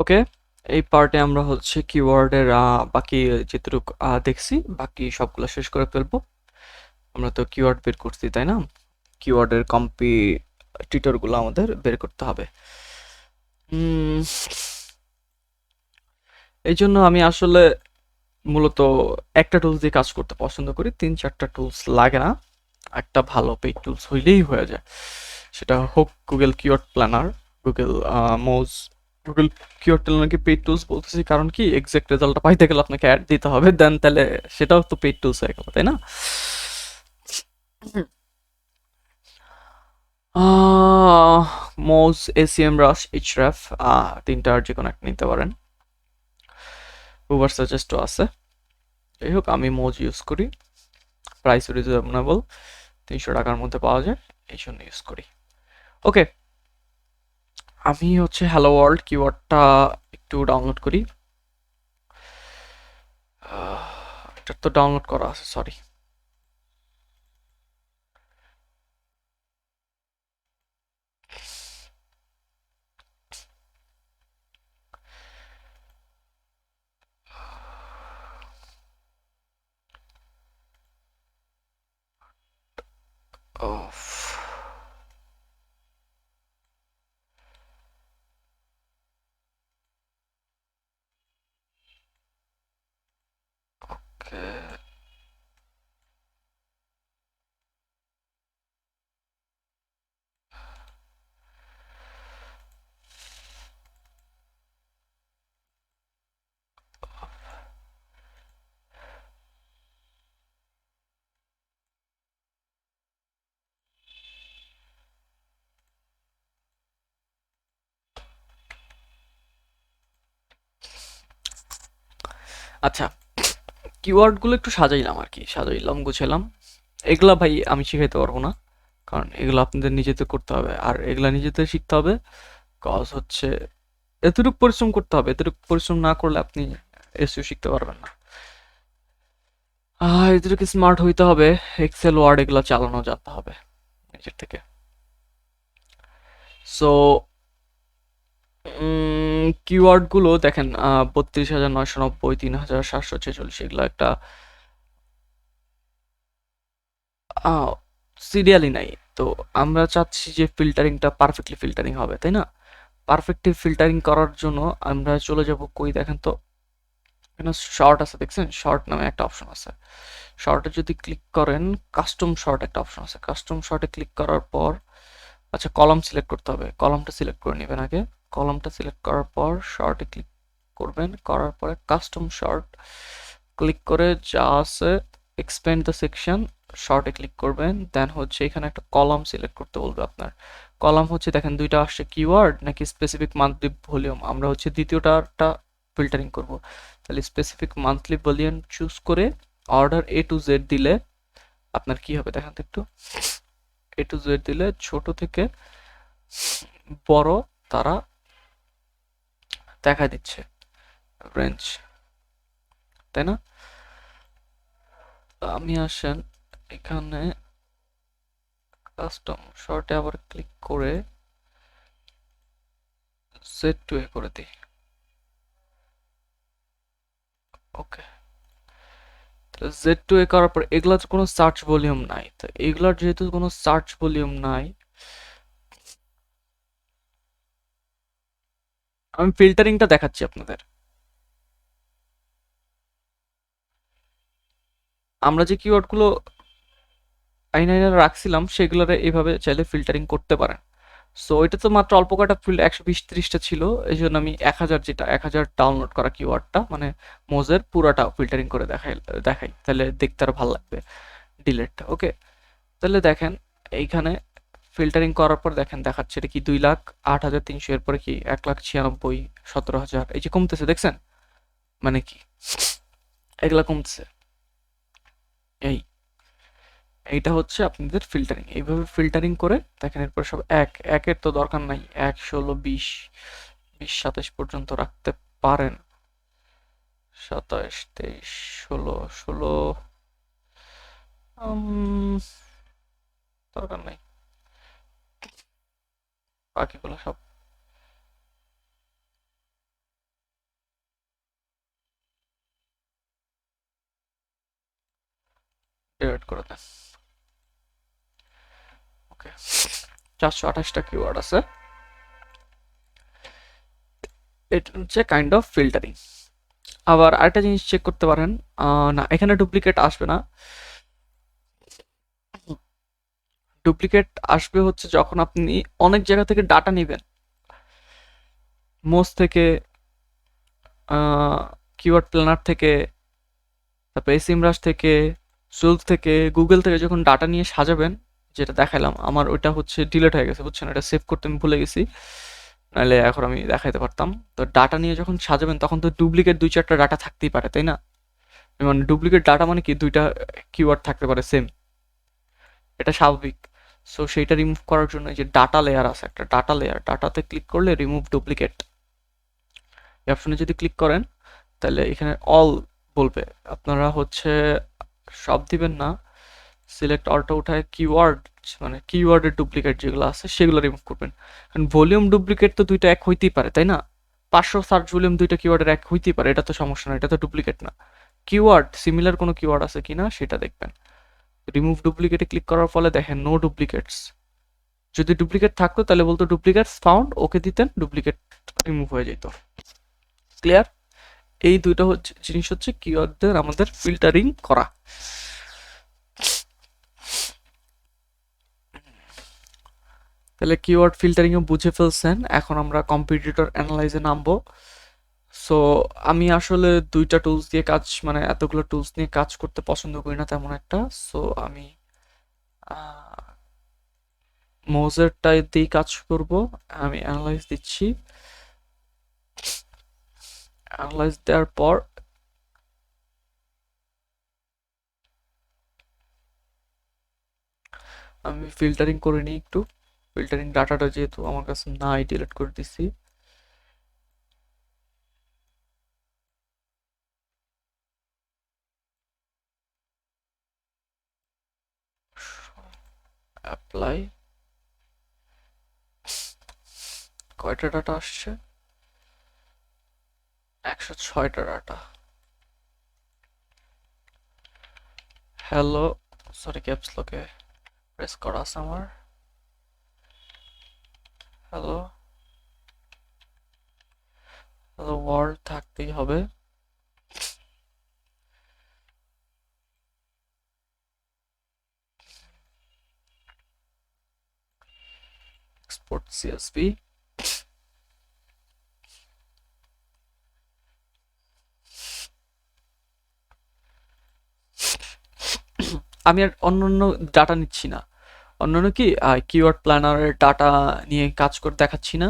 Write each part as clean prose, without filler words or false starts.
ওকে, এই পার্টে আমরা হচ্ছে কিওয়ার্ডের বাকি যেটুকু দেখছি বাকি সবগুলো শেষ করে ফেলবো। আমরা তো কিওয়ার্ড বের করছি তাই না? কিওয়ার্ডের কম্পিটিটর গুলো আমাদের বের করতে হবে। উম, এই জন্য আমি আসলে মূলত একটা টুলস দিয়ে কাজ করতে পছন্দ করি, 3-4টা টুলস লাগে না। একটা ভালো পেইড টুলস হইলেই হয়ে যায়, সেটা হোক Google keyword planner, Google Moz. Google keyword প্ল্যানারকে পেইড টুলস বলতেছি কারণ কি, এক্সাক্ট রেজাল্টটা পাইতে গেলে আপনাকে অ্যাড দিতে হবে, দেন তাহলে সেটাও তো পেইড টুলস হয়ে গেল তাই না? মোজ, এসিএম রাশ, এইচরেফ, তিনটার যে কোনো একটা নিতে পারেন। উবার সাজেস্টও আছে। যাই হোক, আমি মোজ ইউজ করি, প্রাইস রিজনেবল, 300 টাকার মধ্যে পাওয়া যায়, এই জন্য ইউজ করি। ওকে, আমি হচ্ছে হ্যালো ওয়ার্ল্ড কিওয়ার্ডটা একটু ডাউনলোড করি। এটা তো ডাউনলোড করা আছে, সরি। ওকে, আচ্ছা, কিওয়ার্ডগুলো একটু সাজাইলাম আর কি, সাজাইলাম গুছাইলাম। এগুলা ভাই আমি শিখাইতে পারবো না, কারণ এগুলো আপনাদের নিজেদের করতে হবে, আর এগুলা নিজেদের শিখতে হবে। কজ হচ্ছে এতটুকু পরিশ্রম করতে হবে, এতটুকু পরিশ্রম না করলে আপনি এসইও শিখতে পারবেন না। এতটুকু স্মার্ট হইতে হবে, এক্সেল ওয়ার্ড এগুলো চালানো জানতে হবে নিজের থেকে। সো কিওয়ার্ড গুলো দেখেন, 32,990, 3,746, এগুলো একটা সিরিয়ালি নাই। তো আমরা চাচ্ছি যে ফিল্টারিংটা পারফেক্টলি ফিল্টারিং হবে তাই না? পারফেক্টলি ফিল্টারিং করার জন্য আমরা চলে যাব কই দেখেন তো, এখানে শর্ট আছে দেখছেন, শর্ট নামে একটা অপশন আছে। শর্টে যদি ক্লিক করেন, কাস্টম শর্ট একটা অপশন আছে, কাস্টম শর্টে ক্লিক করার পর আচ্ছা কলাম সিলেক্ট করতে হবে, কলামটা সিলেক্ট করে নেবেন আগে। কলামটা সিলেক্ট করার পর শর্টে ক্লিক করবেন, করার পরে কাস্টম শর্ট ক্লিক করে যা আছে এক্সপ্যান্ড দ্য সেকশন, শর্টে ক্লিক করবেন, দেন হচ্ছে এখানে একটা কলাম সিলেক্ট করতে বলবে আপনার। কলাম হচ্ছে দেখেন দুইটা আসছে, কিওয়ার্ড নাকি স্পেসিফিক মান্থলি ভলিউম, আমরা হচ্ছে দ্বিতীয়টা ফিল্টারিং করব। তাহলে স্পেসিফিক মান্থলি ভলিউম চুজ করে অর্ডার এ টু জেড দিলে আপনার কি হবে দেখেন তো একটু। এ টু জেড দিলে ছোট থেকে বড় তারা দেখা দিচ্ছে রেঞ্জ, তাই না? আমি আসেন এখানে কাস্টম শর্টে আবার ক্লিক করে সেট টু এ করে দিই। ওকে, তাহলে জেড টু এ করার পর এগুলার কোনো সার্চ ভলিউম নাই, তো এগুলার যেহেতু কোনো সার্চ ভলিউম নাই, আমি ফিল্টারিংটা দেখাচ্ছি আপনাদের। আমরা যে কিওয়ার্ডগুলো আইনাইনার রাখছিলাম সেগুলোরে এইভাবে চাইলে ফিল্টারিং করতে পারেন। সো এটা তো মাত্র অল্প কটা ফিল্ড, 120-30টা ছিল, এই জন্য আমি 1000, যেটা 1000 ডাউনলোড করা কিওয়ার্ডটা মানে মোজের পুরাটা ফিল্টারিং করে দেখাই তাহলে দেখতে আরো ভালো লাগবে ডিলেটটা। ওকে, তাহলে দেখেন এইখানে ফিল্টারিং করার পর দেখেন দেখাচ্ছে এটা কি 2,08,300, এরপরে কি 1,96,17,000, এই যে কমতেছে দেখছেন, মানে কি এগুলা কমতেছে। এই এইটা হচ্ছে আপনাদের ফিল্টারিং, এইভাবে ফিল্টারিং করে দেখেন। এরপর সব একের তো দরকার নাই, 1, 16, 20, 27 পর্যন্ত রাখতে পারেন। 27, 23, 16, 16 দরকার নাই, বাকিগুলো সব ডিলিট করে দেন। ওকে, 428টা কিওয়ার্ড আছে। এটা হচ্ছে কাইন্ড অফ ফিল্টারিং। আবার আরেকটা জিনিস চেক করতে পারেন, না এখানে ডুপ্লিকেট আসবে না। ডুপ্লিকেট আসবে হচ্ছে যখন আপনি অনেক জায়গা থেকে ডাটা নেবেন, মোজ থেকে, কিওয়ার্ড প্ল্যানার থেকে, তারপর এসিমরাশ থেকে, সুলভ থেকে, গুগল থেকে যখন ডাটা নিয়ে সাজাবেন, যেটা দেখালাম আমার ওইটা হচ্ছে ডিলিট হয়ে গেছে, বুঝছেন, এটা সেভ করতে আমি ভুলে গেছি, নাহলে এখন আমি দেখাইতে পারতাম। তো ডাটা নিয়ে যখন সাজাবেন তখন তো ডুপ্লিকেট 2-4টা ডাটা থাকতেই পারে, তাই না? মানে ডুপ্লিকেট ডাটা মানে কি, 2টা কিওয়ার্ড থাকতে পারে সেম, এটা স্বাভাবিক। সো সেইটা রিমুভ করার জন্য এই যে ডাটা লেয়ার আছে, একটা ডাটা লেয়ার, ডাটাতে ক্লিক করলে রিমুভ ডুপ্লিকেট এই অপশনে যদি ক্লিক করেন তাহলে এখানে অল বলবে, আপনারা হচ্ছে সব দিবেন না, সিলেক্ট অলটা উঠায় কিওয়ার্ড, মানে কিওয়ার্ডের ডুপ্লিকেট যেগুলো আছে সেগুলো রিমুভ করবেন। কারণ ভলিউম ডুপ্লিকেট তো 2টা এক হইতেই পারে, তাই না? 500 সার্চ ভলিউম 2টা কিওয়ার্ডের এক হইতেই পারে, এটা তো সমস্যা না, এটা তো ডুপ্লিকেট না। কিওয়ার্ড সিমিলার কোনো কিওয়ার্ড আছে কিনা সেটা দেখবেন। রিমুভ ডুপ্লিকেটে ক্লিক করার ফলে দেখেন নো ডুপ্লিকেটস। যদি ডুপ্লিকেট থাকতো তাহলে বলতো ডুপ্লিকেটস ফাউন্ড, ওকে দিতেন, ডুপ্লিকেট রিমুভ হয়ে যেত। ক্লিয়ার? এই দুইটা হচ্ছে জিনিস, হচ্ছে কিওয়ার্ডদের আমাদের ফিল্টারিং করা। তাহলে কিওয়ার্ড ফিল্টারিং ও বুঝে ফেলছেন, এখন আমরা কম্পিটিটর অ্যানালাইজে নামবো। সো আমি আসলে 2টা টুলস দিয়ে কাজ, মানে এতগুলো টুলস নিয়ে কাজ করতে পছন্দ করি না তেমন একটা। সো আমি মোজেরটাই দিয়ে কাজ করব। আমি অ্যানালাইজ দিচ্ছি, অ্যানালাইজ দেওয়ার পর আমি ফিল্টারিং করে নিই একটু। ফিল্টারিং ডাটাটা যেহেতু আমার কাছে নাই, ডিলিট করে দিচ্ছি। অ্যাপ্লাই, কয়টা ডাটা আসছে? 106টা ডাটা। হ্যালো, সরি ক্যাপস লকে প্রেস করা আছে আমার। হ্যালো, হ্যালো ওয়ার্ল্ড থাকতেই হবে। Export CSV. আমি আর অন্যান্য ডাটা নিচ্ছি না। অন্যান্য কি কিওয়ার্ড প্ল্যানারের ডাটা নিয়ে কাজ করে দেখাচ্ছি না,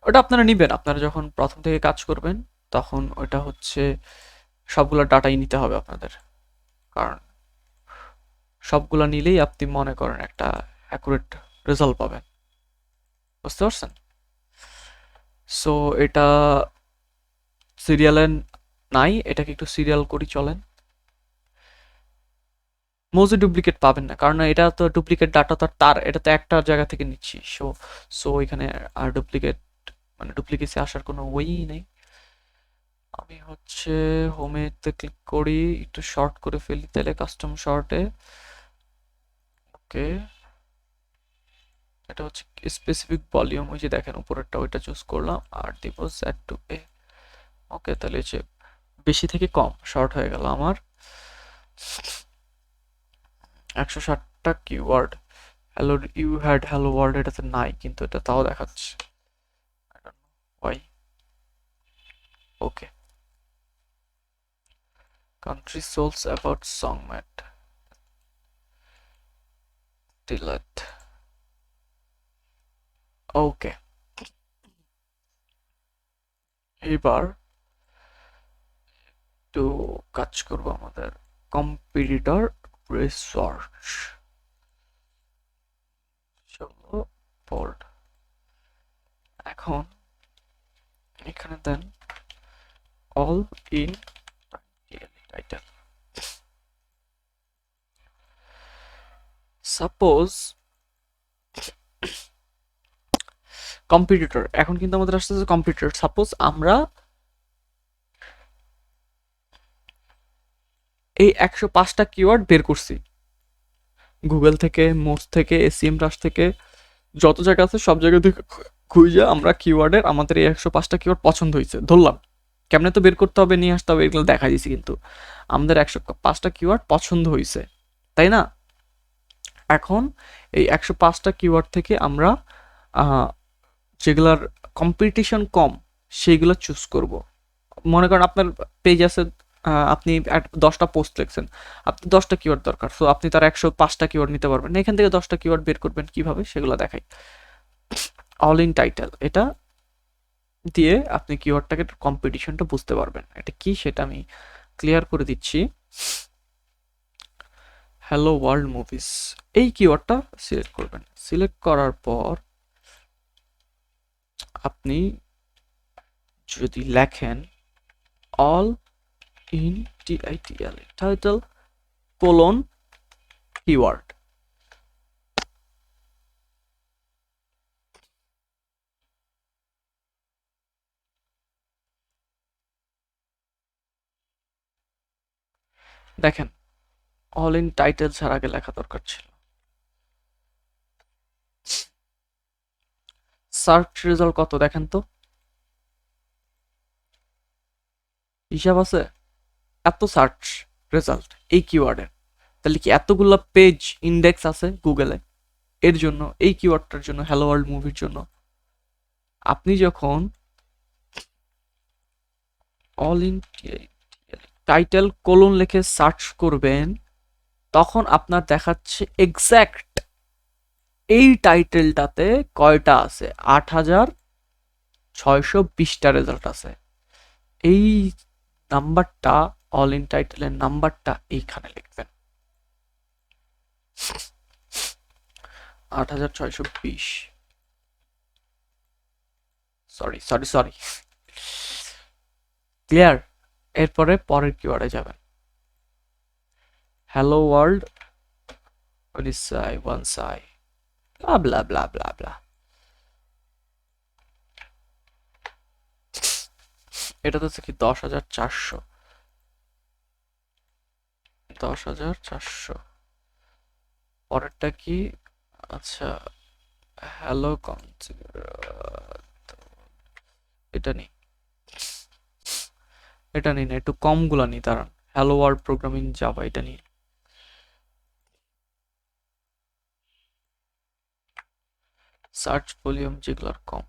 ওটা আপনারা নিবেন। আপনারা যখন প্রথম থেকে কাজ করবেন তখন ওটা হচ্ছে সবগুলো ডাটাই নিতে হবে আপনাদের, কারণ সবগুলো নিলেই আপনি মনে করেন একটা অ্যাকুরেট রেজাল্ট পাবেন। বুঝতে পারছেন? সো এটা সিরিয়ালে নাই, এটাকে একটু সিরিয়াল করি চলেন। মোজে ডুপ্লিকেট পাবেন না, কারণ এটা তো ডুপ্লিকেট ডাটা, তো তার এটা তো একটা জায়গা থেকে নিচ্ছি। সো সো এখানে আর ডুপ্লিকেট, মানে ডুপ্লিকেসি আসার কোনো ওয়েই নেই। আমি হচ্ছে হোমেতে ক্লিক করি, একটু শর্ট করে ফেলি তাহলে কাস্টম শর্টে। ওকে, এটা হচ্ছে স্পেসিফিক ভলিউম, ওই যে দেখেন উপরেরটা, ওইটা চুজ করলাম আর দিব সেট টু এ। ওকে, তাহলে যে বেশি থেকে কম শর্ট হয়ে গেল আমার। 160টা keyword. Hello you had hello world এটাতে নাই, কিন্তু এটা তাও দেখাচ্ছে, why. Okay, country souls about song mat, delete. Okay, এবার একটু কাজ করবো আমাদের কম্পিটিটর রিসার্চ। চলো বোল্ড, এখন এখানে then all in title. Suppose competitor, এখন কিন্তু আমাদের আসতেছে কম্পিটিটর। সাপোজ আমরা এই 105টা কিওয়ার্ড বের করছি গুগল থেকে, মোজ থেকে, এসিএম রাশ থেকে, যত জায়গা আছে সব জায়গা থেকে খুঁজে আমরা কিওয়ার্ডের আমাদের এই 105টা কিওয়ার্ড পছন্দ হয়েছে ধরলাম। কেমনে তো বের করতে হবে, নিয়ে আসতে হবে, এগুলো দেখা দিয়েছি, কিন্তু আমাদের 105টা কিওয়ার্ড পছন্দ হয়েছে, তাই না? এখন এই 105টা কিওয়ার্ড থেকে আমরা যেগুলার কম্পিটিশন কম সেইগুলো চুজ করব। মনে করেন আপনার পেজ আছে, আপনি 10টা পোস্ট লিখছেন, আপনি 10টা কিওয়ার্ড দরকার, সো আপনি তার 105টা কিওয়ার্ড নিতে পারবেন না। এখান থেকে 10টা কিওয়ার্ড বের করবেন কিভাবে সেগুলো দেখাই। অল ইন টাইটেল, এটা দিয়ে আপনি কিওয়ার্ডটাকে কম্পিটিশনটা বুঝতে পারবেন। এটা কি সেটা আমি ক্লিয়ার করে দিচ্ছি। হ্যালো ওয়ার্ল্ড মুভিস, এই কিওয়ার্ডটা সিলেক্ট করবেন। সিলেক্ট করার পর আপনি যদি লেখেন all in title title colon keyword, দেখেন অল ইন টাইটেল ছাড়া আগে লেখা দরকার ছিল। সার্চ রেজাল্ট কত দেখেন তো, হিসাব আছে? এত সার্চ রেজাল্ট এই কিওয়ার্ডের, তাহলে কি এতগুলা পেজ ইন্ডেক্স আছে গুগলে এর জন্য, এই কিওয়ার্ডটার জন্য, হ্যালো ওয়ার্ল্ড মুভির জন্য। আপনি যখন অল ইন টাইটেল কোলন লিখে সার্চ করবেন তখন আপনার দেখাচ্ছে এক্স্যাক্ট এই টাইটেলটাতে কয়টা আছে, 8620টা রেজাল্ট আছে। এই নাম্বারটা, অল ইন টাইটেলের নাম্বারটা এইখানে লিখবেন, 8620। Sorry sorry sorry, clear? এরপরে পরের কিওয়ার্ডে যাবেন, হ্যালো ওয়ার্ল্ড ওয়ানসাই ব্লা ব্লা ব্লা ব্লা ব্লা। এটা তো কি 10,400, 10,400। পরেরটা কি? আচ্ছা, হ্যালো এটা নেই, এটা নিন, একটু কম গুলা নি দাঁড়ান। হ্যালো ওয়ার্ল্ড প্রোগ্রামিং জাভা, এটা নিন। সার্চ ভলিউম যেগুলোর কম,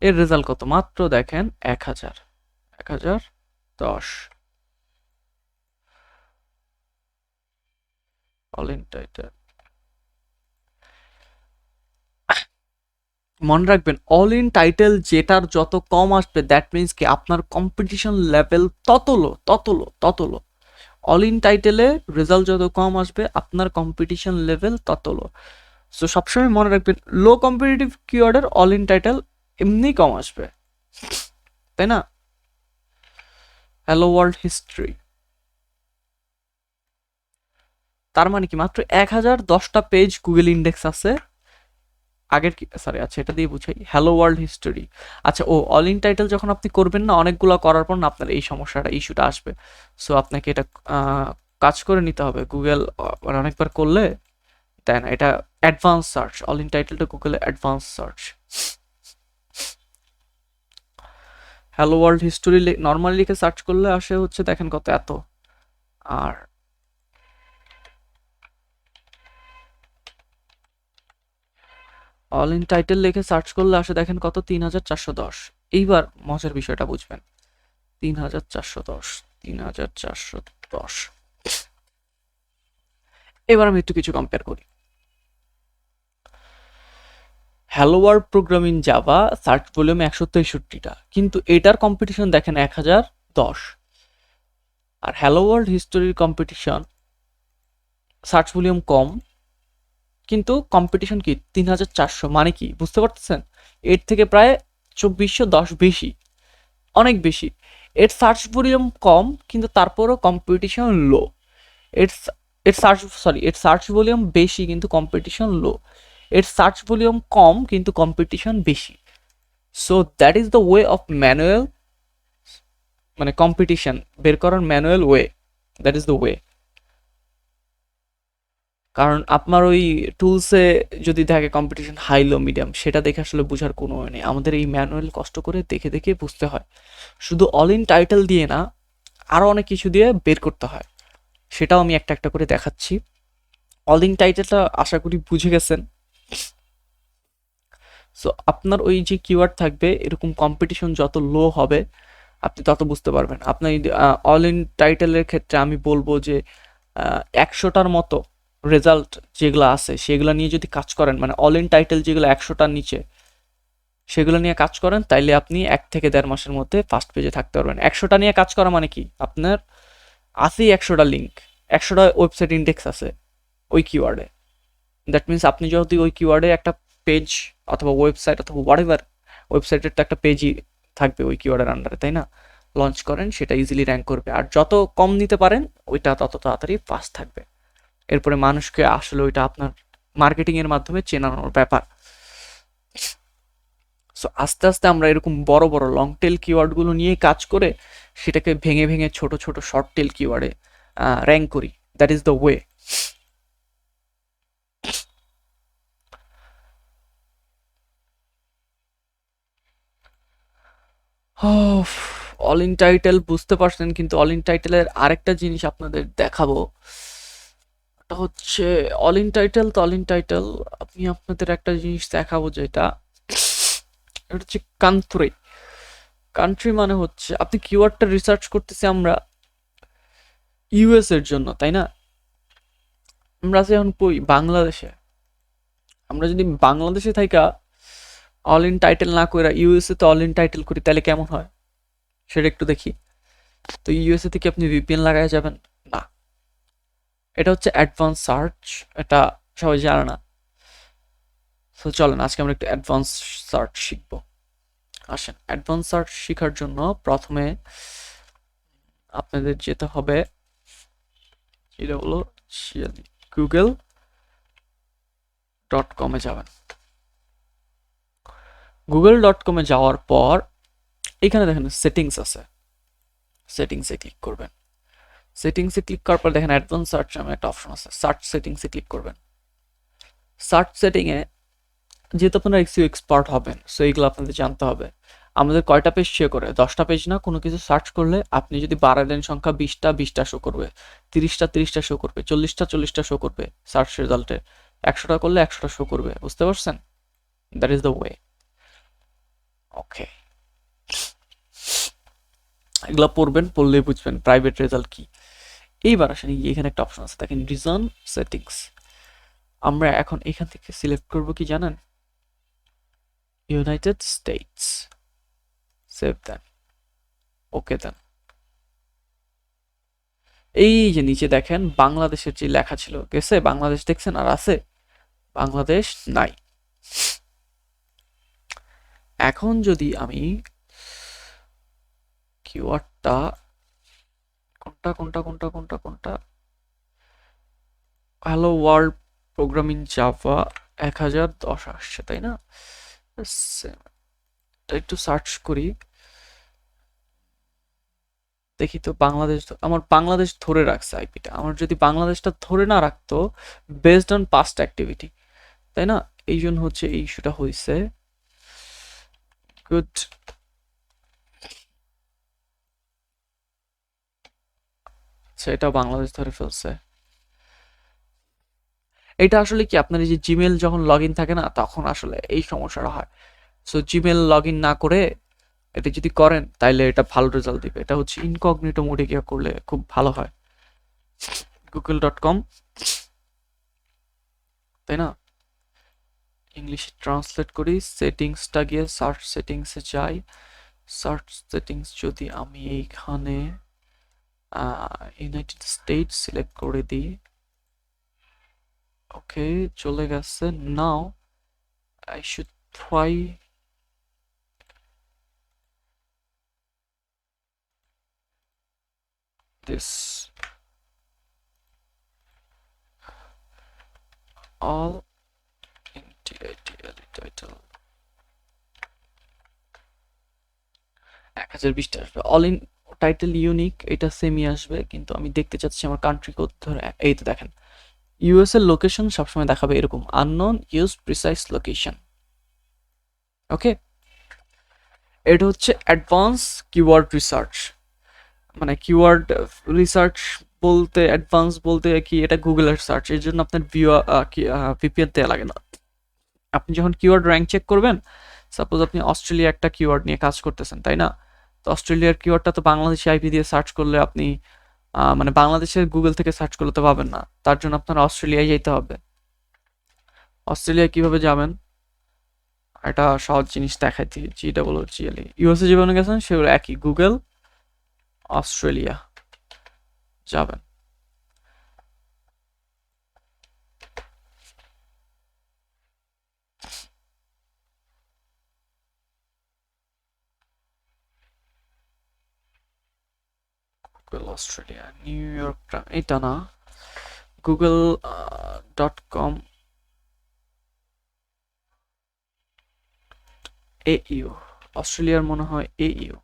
এর রেজাল্ট কত মাত্র দেখেন 1000, 1010। অল ইন টাইটেল, মনে রাখবেন অল ইন টাইটেল যেটার যত কম আসবে দ্যাট মিনস কি আপনার কম্পিটিশন লেভেল তত লো। অল ইন টাইটেলে রেজাল্ট যত কম আসবে আপনার কম্পিটিশন লেভেল তত লো। সো সবসময় মনে রাখবেন লো কম্পিটিটিভ কিওয়ার্ডের অল ইন টাইটেল এমনি কম আসবে, তাই না? হ্যালো ওয়ার্ল্ড হিস্ট্রি, তার মানে কি মাত্র 1010টা পেজ গুগল ইন্ডেক্স আছে আগের কি, সরি আচ্ছা এটা দিয়ে বুঝাই, হ্যালো ওয়ার্ল্ড হিস্টোরি। আচ্ছা ও অল ইন টাইটেল যখন আপনি করবেন না অনেকগুলো করার পর না আপনার এই সমস্যাটা, ইস্যুটা আসবে। সো আপনাকে এটা কাজ করে নিতে হবে। গুগল মানে অনেকবার করলে তাই না, এটা অ্যাডভান্স সার্চ, অল ইন টাইটেলটা গুগলে advance search. Hello world history normally লিখে সার্চ করলে আসে হচ্ছে দেখেন কত এত, আর অল ইন টাইটেল লিখে সার্চ করলে আসে দেখেন কত 3410। এইবার মজার বিষয়টা বুঝবেন, 3410, 3410। এবার আমি একটু কিছু কম্পেয়ার করি। Hello world programming Java search volume 163টা, কিন্তু এটার কম্পিটিশন দেখেন 1010। আর হ্যালো ওয়ার্ল্ড হিস্টোরির কম্পিটিশন সার্চ ভলিউম কম কিন্তু কম্পিটিশন কি 3400, মানে কি বুঝতে পারতেছেন? এর থেকে প্রায় 2410 বেশি, অনেক বেশি। এর সার্চ ভলিউম কম কিন্তু তারপরও কম্পিটিশন লো। এর এর সার্চ ভলিউম বেশি কিন্তু কম্পিটিশন লো। এর সার্চ ভলিউম কম কিন্তু কম্পিটিশন বেশি। So that is the way of manual, মানে কম্পিটিশন বের করার manual way. That is the way. কারণ আপনার ওই টুলসে যদি থাকে কম্পিটিশন হাই লো মিডিয়াম, সেটা দেখে আসলে বোঝার কোনো ওয়ে নেই। আমাদের এই ম্যানুয়াল কষ্ট করে দেখে দেখে বুঝতে হয়। শুধু অল ইন টাইটেল দিয়ে না, আরও অনেক কিছু দিয়ে বের করতে হয়। সেটাও আমি একটা একটা করে দেখাচ্ছি। অল ইন টাইটেলটা আশা করি বুঝে গেছেন। সো আপনার ওই যে কিওয়ার্ড থাকবে, এরকম কম্পিটিশন যত লো হবে আপনি তত বুঝতে পারবেন। আপনার অল ইন টাইটেলের ক্ষেত্রে আমি বলবো যে 100টার মতো রেজাল্ট যেগুলো আছে সেগুলো নিয়ে যদি কাজ করেন, মানে অল ইন টাইটেল যেগুলো 100টার নিচে, সেগুলো নিয়ে কাজ করেন, তাইলে আপনি 1 থেকে 1.5 মাসের মধ্যে ফার্স্ট পেজে থাকতে পারবেন। 100টা নিয়ে কাজ করা মানে কি, আপনার আছেই 100টা লিঙ্ক, 100টা ওয়েবসাইট ইন্ডেক্স আছে ওই কিওয়ার্ডে। দ্যাট মিনস আপনি যদি ওই কিওয়ার্ডে একটা পেজ অথবা ওয়েবসাইট অথবা হোয়াটএভার, ওয়েবসাইটের তো একটা পেজই থাকবে ওই কিওয়ার্ডের আন্ডারে, তাই না, লঞ্চ করেন, সেটা ইজিলি র্যাঙ্ক করবে। আর যত কম নিতে পারেন ওইটা তত তাড়াতাড়ি ফাস্ট থাকবে। এরপরে মানুষকে আসলে ওইটা আপনার মার্কেটিংয়ের মাধ্যমে চেনানোর ব্যাপার। সো আস্তে আস্তে আমরা এরকম বড় বড় লং টেল কিওয়ার্ডগুলো নিয়ে কাজ করে সেটাকে ভেঙে ভেঙে ছোট ছোট শর্ট টেল কিওয়ার্ডে র্যাঙ্ক করি। That is the way. All in title বুঝতে পারছেন, কিন্তু অল ইন টাইটেলের আরেকটা জিনিস আপনাদের দেখাবো। এটা হচ্ছে অল ইন টাইটেল। তো অল ইন টাইটেল আমি আপনাদের একটা জিনিস দেখাবো, যেটা এটা হচ্ছে কান্ট্রি। কান্ট্রি মানে হচ্ছে আপনি কিওয়ার্ডটা রিসার্চ করতেছি আমরা ইউএস এর জন্য, তাই না। আমরা আছি এখন কই, বাংলাদেশে। আমরা যদি বাংলাদেশে থাকা অল ইন টাইটেল না করে ইউএসএ তে অল ইন টাইটেল করি, তাহলে কেমন হয় সেটা একটু দেখি। তো ইউএসএ থেকে আপনি ভিপিএন লাগায় যাবেন না, এটা হচ্ছে অ্যাডভান্স সার্চ, এটা সবাই জানে না। তো চলেন আজকে আমরা একটু অ্যাডভান্স সার্চ শিখবো। আসেন, অ্যাডভান্স সার্চ শেখার জন্য প্রথমে আপনাদের যেতে হবে, এটা হলো google.com-এ যাবেন। google.com-এ যাওয়ার পর এখানে দেখেন সেটিংস আছে, সেটিংসে ক্লিক করবেন। সেটিংসে ক্লিক করার পর দেখেন অ্যাডভান্স সার্চ নামে একটা অপশন আছে, সার্চ সেটিংসে ক্লিক করবেন। সার্চ সেটিংয়ে যেহেতু আপনারা এক্সিও এক্সপার্ট হবেন, সো এইগুলো আপনাদের জানতে হবে। আমাদের কয়টা পেজ শো করে, 10টা পেজ না। কোনো কিছু সার্চ করলে আপনি যদি বাড়ায় দেন সংখ্যা 20টা 20টা শো করবে, 30টা 30টা শো করবে, 40টা 40টা শো করবে সার্চ রেজাল্টে, 100টা করলে 100টা শো করবে। বুঝতে পারছেন? That is the way. Okay, এগুলো পড়বেন, পড়লেই বুঝবেন প্রাইভেট রেজাল্ট কি। এইবার আসেন, এখানে একটা অপশন আছে দেখেন, রিজন সেটিংস। আমরা এখন এখান থেকে সিলেক্ট করব কি জানেন, ইউনাইটেড স্টেটস। সেভ দেন, ওকে দেন। এই যে নিচে দেখেন বাংলাদেশের যে লেখা ছিল, গেছে বাংলাদেশ দেখছেন, আর আছে বাংলাদেশ নাই। এখন যদি আমি কিওয়ার্ডটা কোনটা কোনটা কোনটা কোনটা কোনটা হ্যালো ওয়ার্ল্ড প্রোগ্রামিং জাভা 1010 আসছে, তাই না। একটু সার্চ করি, দেখি তো বাংলাদেশ। আমার বাংলাদেশ ধরে রাখছে আইপিটা, আমার যদি বাংলাদেশটা ধরে না রাখতো বেসড অন পাস্ট অ্যাক্টিভিটি, তাই না, এই জন্য হচ্ছে এই ইস্যুটা হয়েছে। গুড, সেটা বাংলাদেশ ধরে ফেলছে। এটা আসলে কি, আপনার এই যে জিমেল যখন লগ ইন থাকে না, তখন আসলে এই সমস্যাটা হয়। সো জিমেল লগ ইন না করে এটা যদি করেন, তাইলে এটা ভালো রেজাল্ট দিবে। এটা হচ্ছে ইনকগনিটো মোডে গিয়ে করলে খুব ভালো হয়। google.com, তাই না, ইংলিশে ট্রান্সলেট করি। সেটিংসটা গিয়ে সার্চ সেটিংসে যাই। সার্চ সেটিংস যদি আমি এইখানে ইউনাইটেড স্টেটস সিলেক্ট করে দিই, ওকে চলে গেছে। Now I should try this all in title 1020টা আসবে। অল ইন টাইটেল ইউনিক, এটা সেমই আসবে, কিন্তু আমি দেখতে চাচ্ছি আমার কান্ট্রি কোড ধরে। এই তো দেখেন, ইউএস এর লোকেশন সবসময় দেখাবে এরকম আননোন ইউজ প্রিসাইজ লোকেশন। ওকে, এটা হচ্ছে অ্যাডভান্স কিওয়ার্ড রিসার্চ। মানে কিওয়ার্ড রিসার্চ বলতে, অ্যাডভান্স বলতে কি, এটা গুগলের সার্চ, এর জন্য আপনার ভিপিএন দেওয়া লাগে না। আপনি যখন কিওয়ার্ড র্যাঙ্ক চেক করবেন, সাপোজ আপনি অস্ট্রেলিয়া একটা কিওয়ার্ড নিয়ে কাজ করতেছেন, তাই না? তো অস্ট্রেলিয়ার কিওয়ার্ডটা তো বাংলাদেশি আইপি দিয়ে সার্চ করলে আপনি মানে বাংলাদেশের গুগল থেকে সার্চ করলে তো পাবেন না, তার জন্য আপনার অস্ট্রেলিয়ায় যেতে হবে। অস্ট্রেলিয়া কিভাবে যাবেন, একটা সহজ জিনিস দেখাইছি, GWGLE। ইউএসএ যেভাবে গেছেন সেগুলো একই, গুগল অস্ট্রেলিয়া যাবেন। গুগল অস্ট্রেলিয়া, নিউ ইয়র্কটা এটা না, গুগল .com AU, অস্ট্রেলিয়ার মনে হয় AU,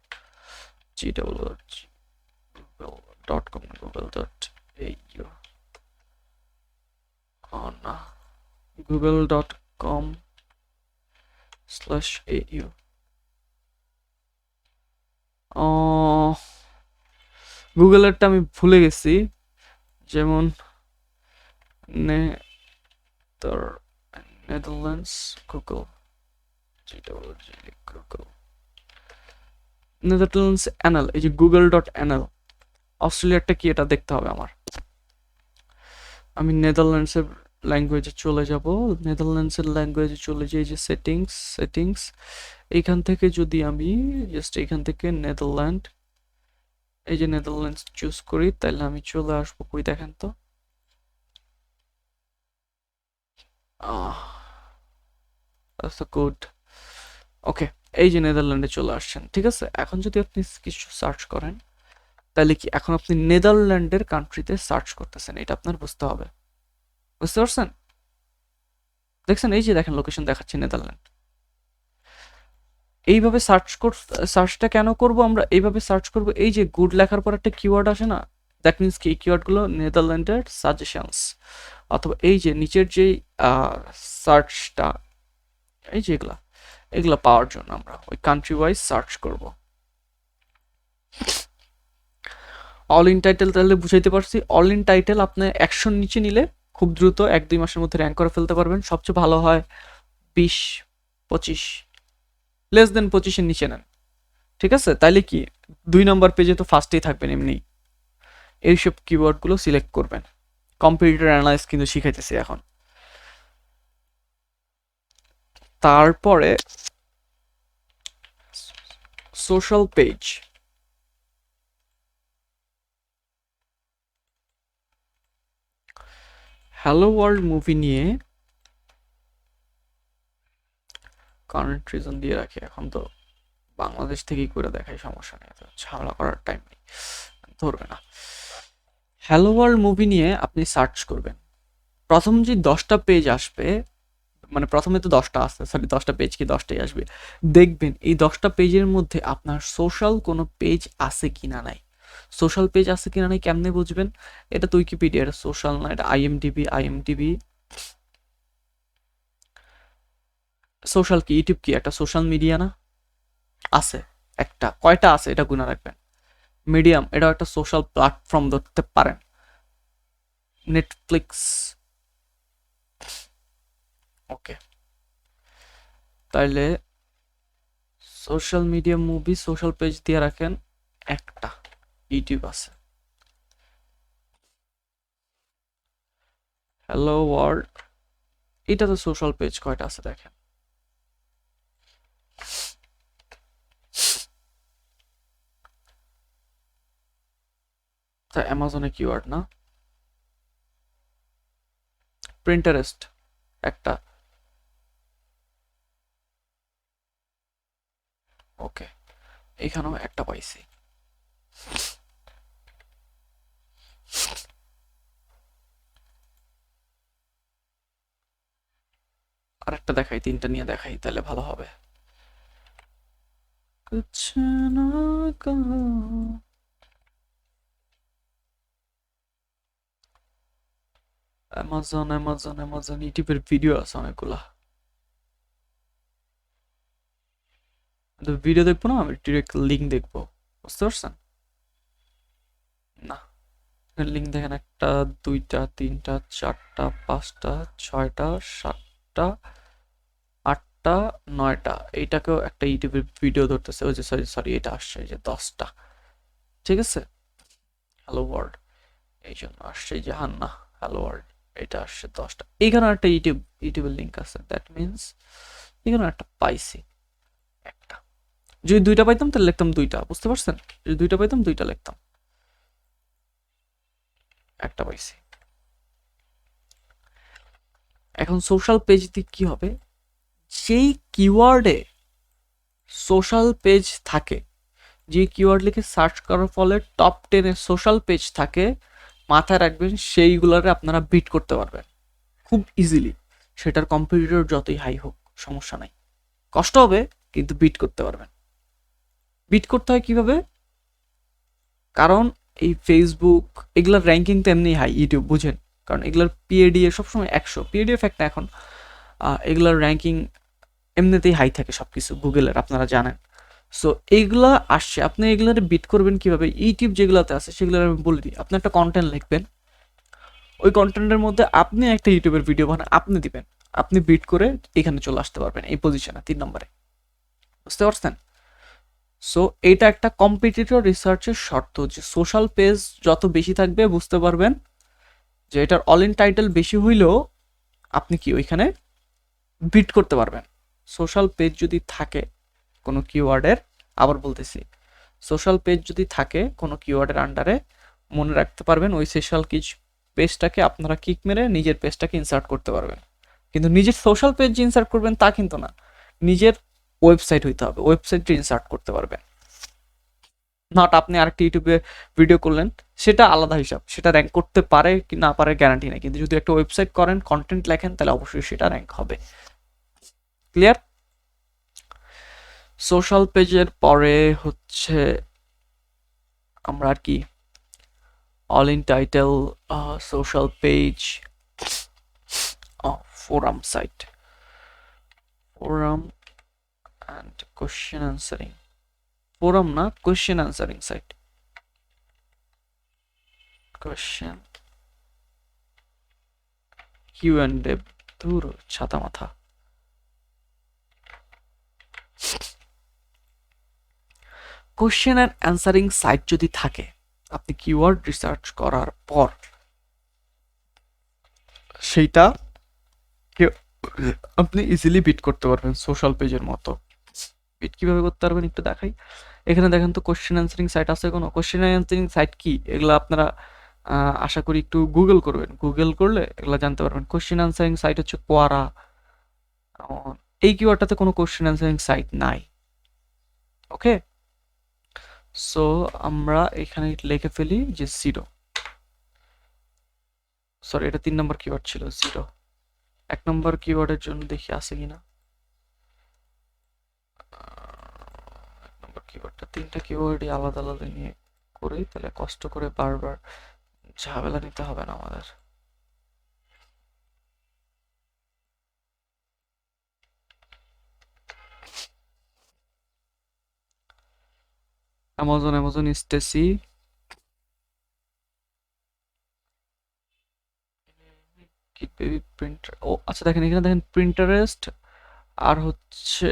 GWG.com, google.au, না, google.com/au। গুগলেরটা আমি ভুলে গেছি, যেমন Netherlands Google, Google Netherlands anal, এই যে google.nl। অস্ট্রেলিয়ারটা কি এটা দেখতে হবে আমার। আমি নেদারল্যান্ডসের ল্যাঙ্গুয়েজে চলে যাব, নেদারল্যান্ডসের ল্যাঙ্গুয়েজে চলে যাই, যে সেটিংস এইখান থেকে যদি আমি জাস্ট এইখান থেকে নেদারল্যান্ড, এই যে নেদারল্যান্ডস চুজ করি, তাহলে আমি চলে আসবো, কই দেখেন তো, গুড। ওকে, এই যে নেদারল্যান্ডে চলে আসছেন, ঠিক আছে। এখন যদি আপনি কিছু সার্চ করেন, তাহলে কি এখন আপনি নেদারল্যান্ডের কান্ট্রিতে সার্চ করতেছেন, এটা আপনার বুঝতে হবে। বুঝতে পারছেন? দেখছেন, এই যে দেখেন লোকেশন দেখাচ্ছে নেদারল্যান্ড। এইভাবে সার্চটা কেন করব আমরা, এইভাবে সার্চ করব, এই যে গুড লেখার পর একটা কিওয়ার্ড আসে না, দ্যাট মিনস কি এই কিওয়ার্ডগুলো নেদারল্যান্ডের সাজেশনস, অথবা এই যে নিচের যেই সার্চটা, এই যে এগুলা পাওয়ার জন্য আমরা ওই কান্ট্রি ওয়াইজ সার্চ করব। অল ইন টাইটেল তাহলে বুঝাইতে পারছি। অল ইন টাইটেল আপনি 100 নিচে নিলে খুব দ্রুত 1-2 মাসের মধ্যে র্যাঙ্ক করে ফেলতে পারবেন। সবচেয়ে ভালো হয় 20-25, লেস দেন 25-এর নিচে নেন, ঠিক আছে। তাইলে কি 2 নম্বর পেজে তো ফার্স্টেই থাকবেন এমনি। এইসব কিওয়ার্ডগুলো সিলেক্ট করবেন। কম্পিউটার অ্যানালাইজ কিন্তু শিখাইতেছি এখন। তারপরে social page, hello world movie নিয়ে কারেন্ট রিজন দিয়ে রাখি, এখন তো বাংলাদেশ থেকেই করে দেখাই, সমস্যা নেই, তো ঝামেলা করার টাইম নেই, ধরবে না। হ্যালো ওয়ার্ল্ড মুভি নিয়ে আপনি সার্চ করবেন, প্রথম যে 10টা পেজ আসবে, মানে প্রথমে তো 10টা আসছে, সরি 10টা পেজ কি 10টাই আসবে, দেখবেন এই 10টা পেজের মধ্যে আপনার সোশ্যাল কোনো পেজ আছে কিনা নাই। সোশ্যাল পেজ আছে কিনা নাই কেমনে বুঝবেন, এটা তো উইকিপিডিয়া, এটা সোশ্যাল না, এটা আইএমডিবি। সোশ্যাল কি, ইউটিউব কি একটা সোশ্যাল মিডিয়া না? আছে একটা, কয়টা আছে এটা গুণা রাখবেন। মিডিয়াম, এটাও একটা সোশ্যাল প্ল্যাটফর্ম ধরতে পারেন। নেটফ্লিক্স, ওকে, তাইলে social media movie social page দিয়ে রাখেন একটা, ইউটিউব আছে। হ্যালো ওয়ার্ল্ড, এটা তো সোশ্যাল পেজ কয়টা আছে দেখেন। তা অ্যামাজনে কিওয়ার্ড না, প্রিন্টারেস্ট একটা, ওকে, এখানেও একটা পাইছি। আরেকটা দেখাই, 3টা নিয়ে দেখাই তাহলে ভালো হবে। কুছ না কহো, অ্যামাজন অ্যামাজন অ্যামাজন ইউটিউবের ভিডিও আছে অনেকগুলা, তো ভিডিও দেখবো না, আমি ডিরেক্ট লিঙ্ক দেখবো, বুঝতে পারছেন? না, লিঙ্ক দেখেন, একটা দুইটা তিনটা চারটা পাঁচটা ছয়টা সাতটা আটটা নয়টা, এইটাকেও একটা ইউটিউবের ভিডিও ধরতেছে, ওই যে সরি সরি এটা আসছে এই যে 10টা, ঠিক আছে? হ্যালো ওয়ার্ল্ড, এই জন্য আসছে এই যে হান্না হ্যালো ওয়ার্ল্ড, এটা আসছে 10টা, এইখানে একটা ইউটিউবের লিঙ্ক আছে, দ্যাট মিনস এখানে একটা পাইছি একটা, যদি দুইটা পাইতাম তাহলে লিখতাম দুইটা, বুঝতে পারছেন? যদি দুইটা পাইতাম দুইটা লিখতাম, একটা পাইছি। এখন সোশ্যাল পেজ দিয়ে কি হবে, যেই কিওয়ার্ডে সোশ্যাল পেজ থাকে, যে কিওয়ার্ড লিখে সার্চ করার ফলে টপ 10-এ সোশ্যাল পেজ থাকে, মাথায় রাখবেন সেইগুলোরে আপনারা বিট করতে পারবেন খুব ইজিলি, সেটার কম্পিটিটর যতই হাই হোক সমস্যা নাই, কষ্ট হবে কিন্তু বিট করতে পারবেন। বিট করতে হয় কিভাবে? কারণ এই ফেসবুক এগুলার র্যাঙ্কিং তো এমনি হাই, ইউটিউব বুঝেন, কারণ এগুলার পিএডিএ সবসময় 100, পিএডিএ ফ্যাক্ট না এখন, এগুলার র্যাঙ্কিং এমনিতেই হাই থাকে সব কিছু গুগলের, আপনারা জানেন। সো এইগুলা আসছে, আপনি এগুলার বিট করবেন কিভাবে, ইউটিউব যেগুলোতে আছে সেগুলো আমি বলে দিই, আপনি একটা কন্টেন্ট লিখবেন, ওই কন্টেন্টের মধ্যে আপনি একটা ইউটিউবের ভিডিও বানান, আপনি দিবেন, আপনি বিট করে এখানে চলে আসতে পারবেন এই পজিশনে 3 নম্বরে, বুঝতে পারছেন? সো এটা একটা কম্পিটিটর রিসার্চের শর্ত, যে সোশ্যাল পেজ যত বেশি থাকবে বুঝতে পারবেন যে এটার অল ইন টাইটেল বেশি হইলেও আপনি কি ওইখানে বিট করতে পারবেন। সোশ্যাল পেজ যদি থাকে কোনো কিওয়ার্ডের, আবার বলতেছি, সোশ্যাল পেজ যদি থাকে কোনো কিওয়ার্ডের আন্ডারে, মনে রাখতে পারবেন ওই সোশ্যাল পেজটাকে আপনারা কিক মেরে নিজের পেজটাকে ইনসার্ট করতে পারবেন। কিন্তু নিজের সোশ্যাল পেজ যে ইনসার্ট করবেন তা কিন্তু না, নিজের ওয়েবসাইট হইতে হবে, ওয়েবসাইটে ইনসার্ট করতে পারবেন। নট আপনি আরেকটা ইউটিউবে ভিডিও করলেন, সেটা আলাদা হিসাব, সেটা র্যাঙ্ক করতে পারে কি না পারে গ্যারান্টি নেই, কিন্তু যদি একটা ওয়েবসাইট করেন, কন্টেন্ট লেখেন, তাহলে অবশ্যই সেটা র্যাঙ্ক হবে। ক্লিয়ার? সোশ্যাল পেজের পরে হচ্ছে আমরা আর কি all in title, social page, forum site, forum and question answering, forum না question answering site, question Q and A, ধুর ছাতা মাথা, কোশ্চেন অ্যান্ড অ্যান্সারিং সাইট যদি থাকে, আপনি কিওয়ার্ড রিসার্চ করার পর সেইটা আপনি ইজিলি বিট করতে পারবেন সোশ্যাল পেজের মতো। বিট কিভাবে করতে পারবেন একটু দেখাই, এখানে দেখেন তো কোশ্চেন অ্যান্সারিং সাইট আছে কোনো? কোশ্চেন অ্যান্সারিং সাইট কি, এগুলো আপনারা আশা করি একটু গুগল করবেন, গুগল করলে এগুলো জানতে পারবেন। কোশ্চেন অ্যান্সারিং সাইট হচ্ছে কোয়ারা, এই কিওয়ার্ডটাতে কোনো কোশ্চেন অ্যান্সারিং সাইট নাই। ওকে, সো আমরা এখানে লিখে ফেলি যে 0, সরি এটা 3 নম্বর কিওয়ার্ড ছিল 0, 1 নম্বর কিওয়ার্ডের জন্য দেখি আছে কিনা, 1 নম্বর কিওয়ার্ডটা 3টা কিওয়ার্ডই আলাদা আলাদা নিয়ে করি, তাহলে কষ্ট করে বারবার ঝামেলা নিতে হবে না আমাদের। Amazon Amazon Stacy, baby printer, ও আচ্ছা দেখেন এখানে দেখেন প্রিন্টারেস্ট, আর হচ্ছে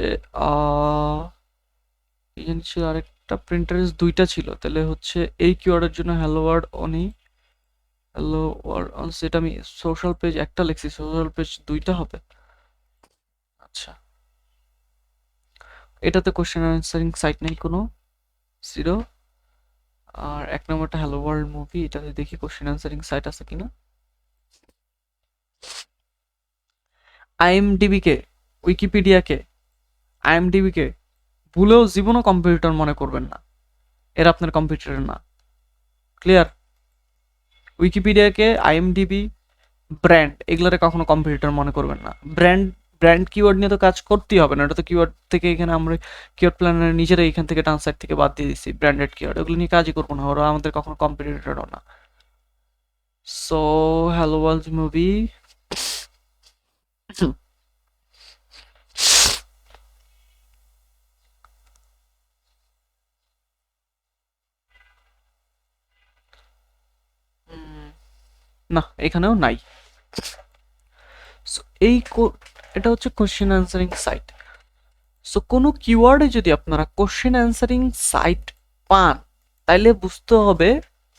কি জানি ছিল আরেকটা, প্রিন্টারেস্ট 2টা ছিল, তাহলে হচ্ছে এই কিওয়ার্ডের জন্য হ্যালো ওয়ার্ড অনি, হ্যালো ওয়ার্ড অন, সেটা আমি সোশ্যাল পেজ একটা লিখছি, সোশ্যাল পেজ 2টা হবে। আচ্ছা, এটাতে কোশ্চেন অ্যান্সারিং সাইট নেই কোনো, 0, আর 1 নম্বরটা হ্যালো ওয়ার্ল্ড মুভি, এটাতে দেখি কোশ্চেন অ্যান্সারিং সাইট আছে কিনা। আইএমডিবি কে, উইকিপিডিয়া কে, আইএমডিবি কে ভুলেও জীবনও কম্পিউটার মনে করবেন না, এরা আপনার কম্পিউটার না। ক্লিয়ার? উইকিপিডিয়াকে, আইএমডিবি, ব্র্যান্ড এগুলোরে কখনো কম্পিউটার মনে করবেন না। ব্র্যান্ড ব্র্যান্ড কিওয়ার্ড নিয়ে তো কাজ করতেই হবে না, এটা তো কিওয়ার্ড থেকে এখানে আমরা কিওয়ার্ড প্ল্যানার নিজেরা এখান থেকে ট্রান্সলেট থেকে বাদ দিয়ে দিচ্ছি, ব্র্যান্ডেড কিওয়ার্ড ওগুলো নিয়ে কাজই করবো না, ওরা আমাদের কখনো কম্পিটিটরও না। সো হ্যালো ওয়ার্ল্ড মুভি না, এখানেও নাই। সো এটা হচ্ছে কোশ্চেন অ্যান্সারিং সাইট। সো কোনো কিওয়ার্ডে যদি আপনারা কোশ্চেন অ্যান্সারিং সাইট পান, তাইলে বুঝতে হবে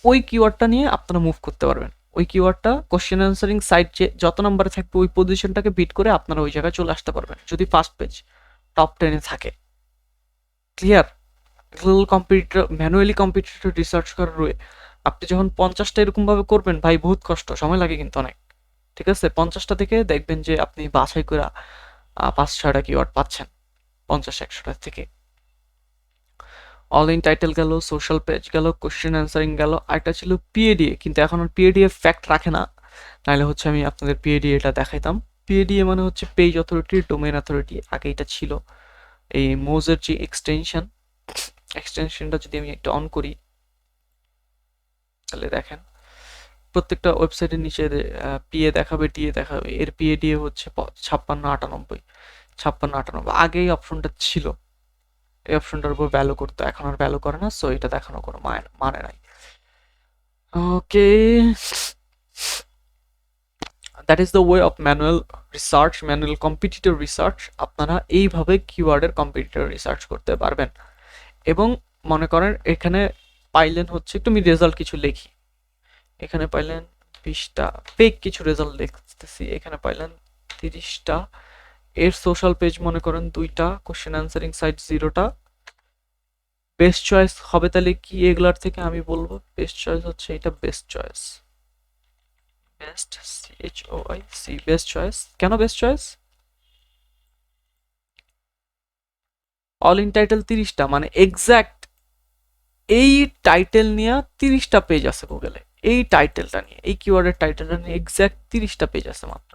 ওই কিওয়ার্ডটা নিয়ে আপনারা মুভ করতে পারবেন। ওই কিওয়ার্ডটা কোশ্চেন অ্যান্সারিং সাইট যে যত নম্বরে থাকবে ওই পজিশনটাকে বিট করে আপনারা ওই জায়গায় চলে আসতে পারবেন, যদি ফার্স্ট পেজ টপ 10-এ থাকে। Clear? Google competitor manually competitor research করার রয়ে আপনি যখন 50টা এরকম ভাবে করবেন ভাই, বহুত কষ্ট, সময় লাগে কিন্তু অনেক। ঠিক আছে, 50টা থেকে দেখবেন যে আপনি বাছাই করে 5-6টা কিওয়ার্ড পাচ্ছেন 50-100টা থেকে। অল ইন টাইটেল গেল, সোশ্যাল পেজ গেল, কোশ্চেন অ্যান্সারিং গেল, আরেকটা ছিল পিএডিএ, কিন্তু এখন আর পিএডিএ ফ্যাক্ট রাখে না, নাহলে হচ্ছে আমি আপনাদের পিএডিএটা দেখাইতাম। পিএডিএ মানে হচ্ছে পেজ অথরিটি, ডোমেইন অথরিটি, আগে এটা ছিল। এই মোজের যে এক্সটেনশনটা যদি আমি একটু অন করি, তাহলে দেখেন প্রত্যেকটা ওয়েবসাইটের নিচে পিএ দেখাবে, ডিএ দেখাবে। এর পিএডিএ হচ্ছে 5698, 5698। আগে এই অপশনটা ছিল, এই অপশনটার উপর ভ্যালু করতো, এখন আর ভ্যালু করে না। সো এটা দেখানো কোনো মানে নাই। Okay, that is the way of manual research, manual competitor research. আপনারা এইভাবে কিওয়ার্ডের কম্পিটিটর রিসার্চ করতে পারবেন। এবং মনে করেন এখানে পাইলেন হচ্ছে, একটু আমি রেজাল্ট কিছু লিখি। এখানে পাইলেন 20টা পেক কিছু রেজাল্ট লিখতেছি। এখানে পাইলেন 30টা। এর সোশ্যাল পেজ মনে করেন 2টা, কোশ্চেন অ্যান্সারিং সাইট 0টা। বেস্ট চয়েস হবে তাহলে কি এগুলার থেকে আমি বলবো বেস্ট চয়েস হচ্ছে এটা, best choice, best CHOIC, best choice. কেন best choice? All in title 30টা, মানে এক্সাক্ট এই টাইটেল নিয়ে 30টা পেজ আছে গুগলে। এই টাইটেলটা নিয়ে, এই কিওয়ার্ডের টাইটেলটা নিয়ে এক্সাক্ট 30টা পেজ আছে মাত্র।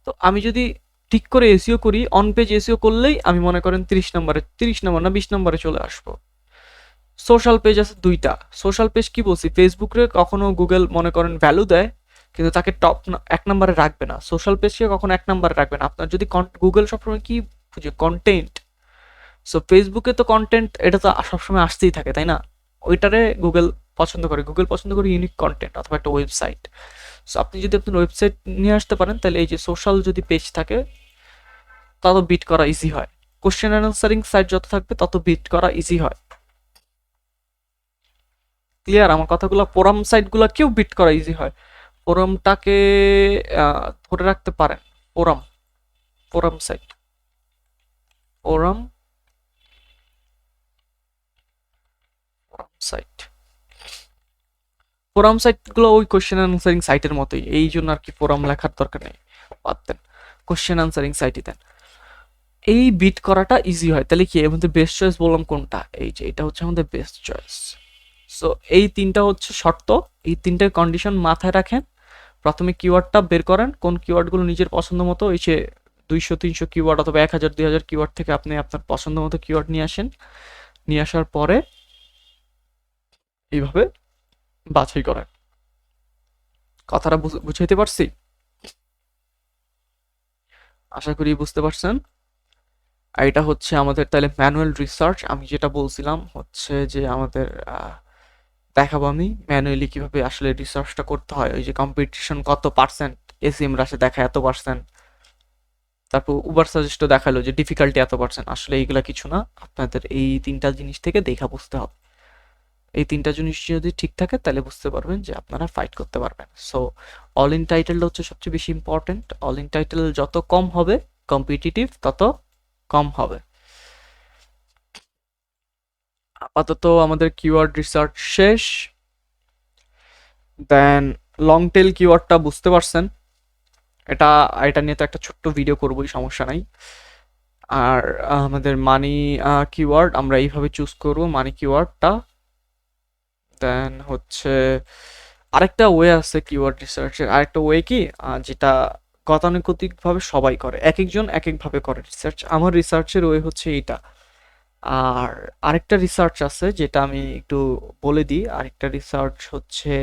তো আমি যদি ঠিক করে এসিও করি, অন পেজ এসিও করলেই আমি মনে করেন 30 নম্বর না 20 নম্বরে চলে আসবো। সোশ্যাল পেজ আছে 2টা। সোশ্যাল পেজ কি বলছি, ফেসবুকে কখনো গুগল মনে করেন ভ্যালু দেয়, কিন্তু তাকে টপ 1 নম্বরে রাখবে না। সোশ্যাল পেজকে কখনো 1 নম্বরে রাখবে না। আপনার যদি গুগল সবসময় কি খুঁজে, কন্টেন্ট। সো ফেসবুকে তো কন্টেন্ট, এটা তো সবসময় আসতেই থাকে, তাই না? ওইটারে গুগল পছন্দ করে। গুগল পছন্দ করে ইউনিক কন্টেন্ট অথবা একটা ওয়েবসাইট। সো আপনি যদি আপনার ওয়েবসাইট নিয়ে আসতে পারেন, তাহলে এই যে সোশ্যাল যদি পেজ থাকে, তত বিট করা ইজি হয়। কোশ্চেন অ্যান্সারিং সাইট যত থাকবে তত বিট করা ইজি হয়। ক্লিয়ার আমার কথাগুলো? ফোরাম সাইটগুলো কেউ বিট করা ইজি হয়। ফোরামটাকে ধরে রাখতে পারেন। Forum, forum site, forum, forum site. Forum সাইটগুলো ওই কোশ্চেন অ্যান্সারিং সাইটের মতোই, এই জন্য আর কি ফোরাম লেখার দরকার নেই, বাদ দেন, কোশ্চেন অ্যান্সারিং সাইটই দেন। এই বিট করাটা ইজি হয়। তাহলে কি এর মধ্যে বেস্ট চয়েস বললাম কোনটা? এই যে এটা হচ্ছে আমাদের বেস্ট চয়েস। সো এই 3টা হচ্ছে শর্ত, এই 3টার কন্ডিশন মাথায় রাখেন। প্রথমে কিওয়ার্ডটা বের করেন, কোন কিওয়ার্ডগুলো নিজের পছন্দ মতো, এই যে 200-300 কিওয়ার্ড অথবা 1000-2000 কিওয়ার্ড থেকে আপনি আপনার পছন্দ মতো কিওয়ার্ড নিয়ে আসেন। নিয়ে আসার পরে এইভাবে বাছাই করেন। কথাটা বুঝাইতে পারছি? আশা করি বুঝতে পারছেন। আর এটা হচ্ছে আমাদের তাহলে ম্যানুয়াল রিসার্চ। আমি যেটা বলছিলাম হচ্ছে যে আমাদের দেখাবো আমি ম্যানুয়ালি কিভাবে আসলে রিসার্চটা করতে হয়। ওই যে কম্পিটিশন কত পার্সেন্ট, এসিএম রাশে দেখা এত পার্সেন্ট, তারপর উবার সাজেস্টও দেখালো যে ডিফিকাল্টি এত পার্সেন্ট। আসলে এইগুলা কিছু না, আপনাদের এই 3টা জিনিস থেকে দেখা বুঝতে হবে। এই 3টা জিনিস যদি ঠিক থাকে তাহলে বুঝতে পারবেন যে আপনারা ফাইট করতে পারবেন। সো অল ইন টাইটেলটা হচ্ছে সবচেয়ে বেশি ইম্পর্টেন্ট। অল ইন টাইটেল যত কম হবে কম্পিটিটিভ তত কম হবে। আপাতত আমাদের কিওয়ার্ড রিসার্চ শেষ। দেন লং টেল কিওয়ার্ডটা বুঝতে পারছেন। এটা এটা নিয়ে তো একটা ছোট্ট ভিডিও করবোই, সমস্যা নাই। আর আমাদের মানি কিওয়ার্ড আমরা এইভাবে চুজ করব, মানি কিওয়ার্ডটা। দেন হচ্ছে আরেকটা ওয়ে আছে কিওয়ার্ড রিসার্চের, আরেকটা ওয়ে কি, যেটা গতানুগতিকভাবে সবাই করে, এক একজন এক একভাবে করে রিসার্চ। আমার রিসার্চের ওয়ে হচ্ছে এইটা। আর আরেকটা রিসার্চ আছে যেটা আমি একটু বলে দিই। আরেকটা রিসার্চ হচ্ছে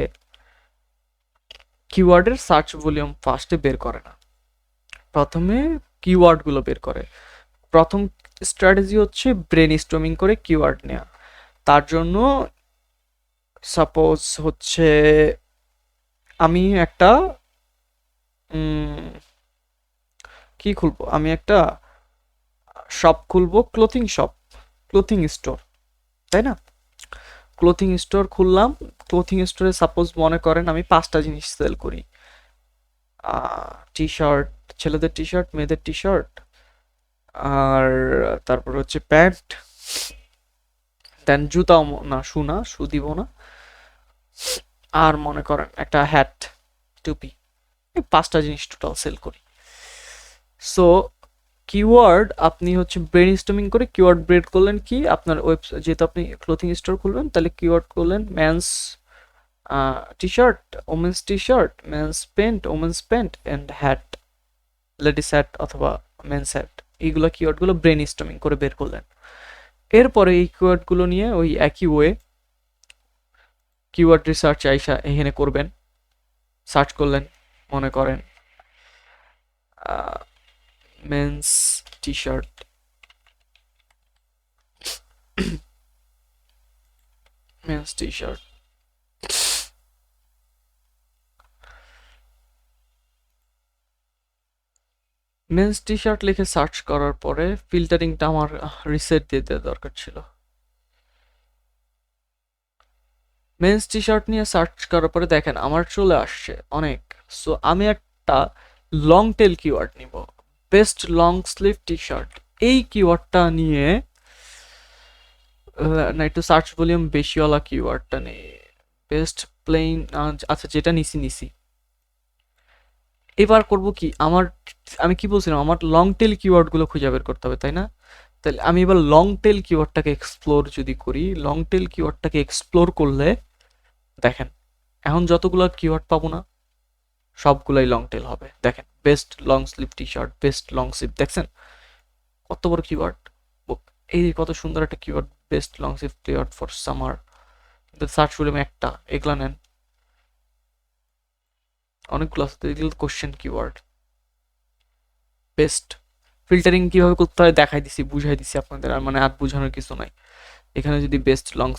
কিওয়ার্ডের সার্চ ভলিউম ফার্স্টে বের করে না, প্রথমে কিওয়ার্ডগুলো বের করে। প্রথম স্ট্র্যাটেজি হচ্ছে ব্রেন স্টর্মিং করে কিওয়ার্ড নেওয়া। তার জন্য সাপোজ হচ্ছে আমি একটা কি খুলবো, আমি একটা শপ খুলবো, ক্লোথিং শপ, ক্লোথিং স্টোর, তাই না? ক্লোথিং স্টোর খুললাম। ক্লোথিং স্টোরে সাপোজ মনে করেন আমি 5টা জিনিস সেল করি, টি শার্ট, ছেলেদের টি শার্ট, মেয়েদের টি শার্ট, আর তারপর হচ্ছে প্যান্ট, দেন জুতাও না, শু দিব না, আর মনে করেন একটা হ্যাট, টুপি। এই 5টা জিনিস টোটাল সেল করি। সো কিওয়ার্ড আপনি হচ্ছে ব্রেন স্টর্মিং করে কিওয়ার্ড বের করলেন কি আপনার ওয়েবসাইট, যেহেতু আপনি ক্লোথিং স্টোর খুলবেন তাহলে কিওয়ার্ড করলেন men's T shirt, women's T shirt, men's pants, women's pants and hat, ladies hat অথবা মেন্স হ্যাট। এইগুলো কিওয়ার্ডগুলো ব্রেন স্টর্মিং করে বের করলেন। এরপরে এই কিওয়ার্ডগুলো নিয়ে ওই একই ওয়ে কিওয়ার্ড রিসার্চ আইসা এখানে করবেন। সার্চ করলেন মনে করেন men's T shirt, men's T shirt, men's T shirt লিখে সার্চ করার পরে ফিল্টারিংটা আমার রিসেট দিয়ে দেওয়া দরকার ছিল। মেন্স টি শার্ট নিয়ে সার্চ করার পরে দেখেন আমার চলে আসছে অনেক। সো আমি একটা লং টেল কিওয়ার্ড নিব, best long sleeve T shirt. এই কিওয়ার্ডটা নিয়ে না, একটু সার্চ ভলিউম বেশিওয়ালা কিওয়ার্ডটা নেই, বেস্ট প্লেন, আচ্ছা যেটা নিছি। এবার করব কি, আমি কি বলছিলাম, আমার লং টেল কিওয়ার্ডগুলো খুঁজে বের করতে হবে, তাই না? তাহলে আমি এবার লং টেল কিওয়ার্ডটাকে এক্সপ্লোর যদি করি, লং টেল কিওয়ার্ডটাকে এক্সপ্লোর করলে দেখেন এখন যতগুলো কিওয়ার্ড পাবো না সবগুলাই লং টেল হবে। দেখেন best long sleeve T shirt, best long sleeve, দেখছেন কত বড় কিওয়ার্ড, এই কত সুন্দর একটা keyword, best long sleeve keyword for summer. কিন্তু সার্চ ভলিউম একটা, এগুলা নেন অনেকগুলো আছে, এগুলো কোশ্চেন কিওয়ার্ড। বেস্ট ফিল্টারিং কিভাবে করতে হয় দেখাই দিছি, বুঝাই দিছি আপনাদের, আর মানে আর বোঝানোর কিছু নাই। এখানে যদি বেস্ট লং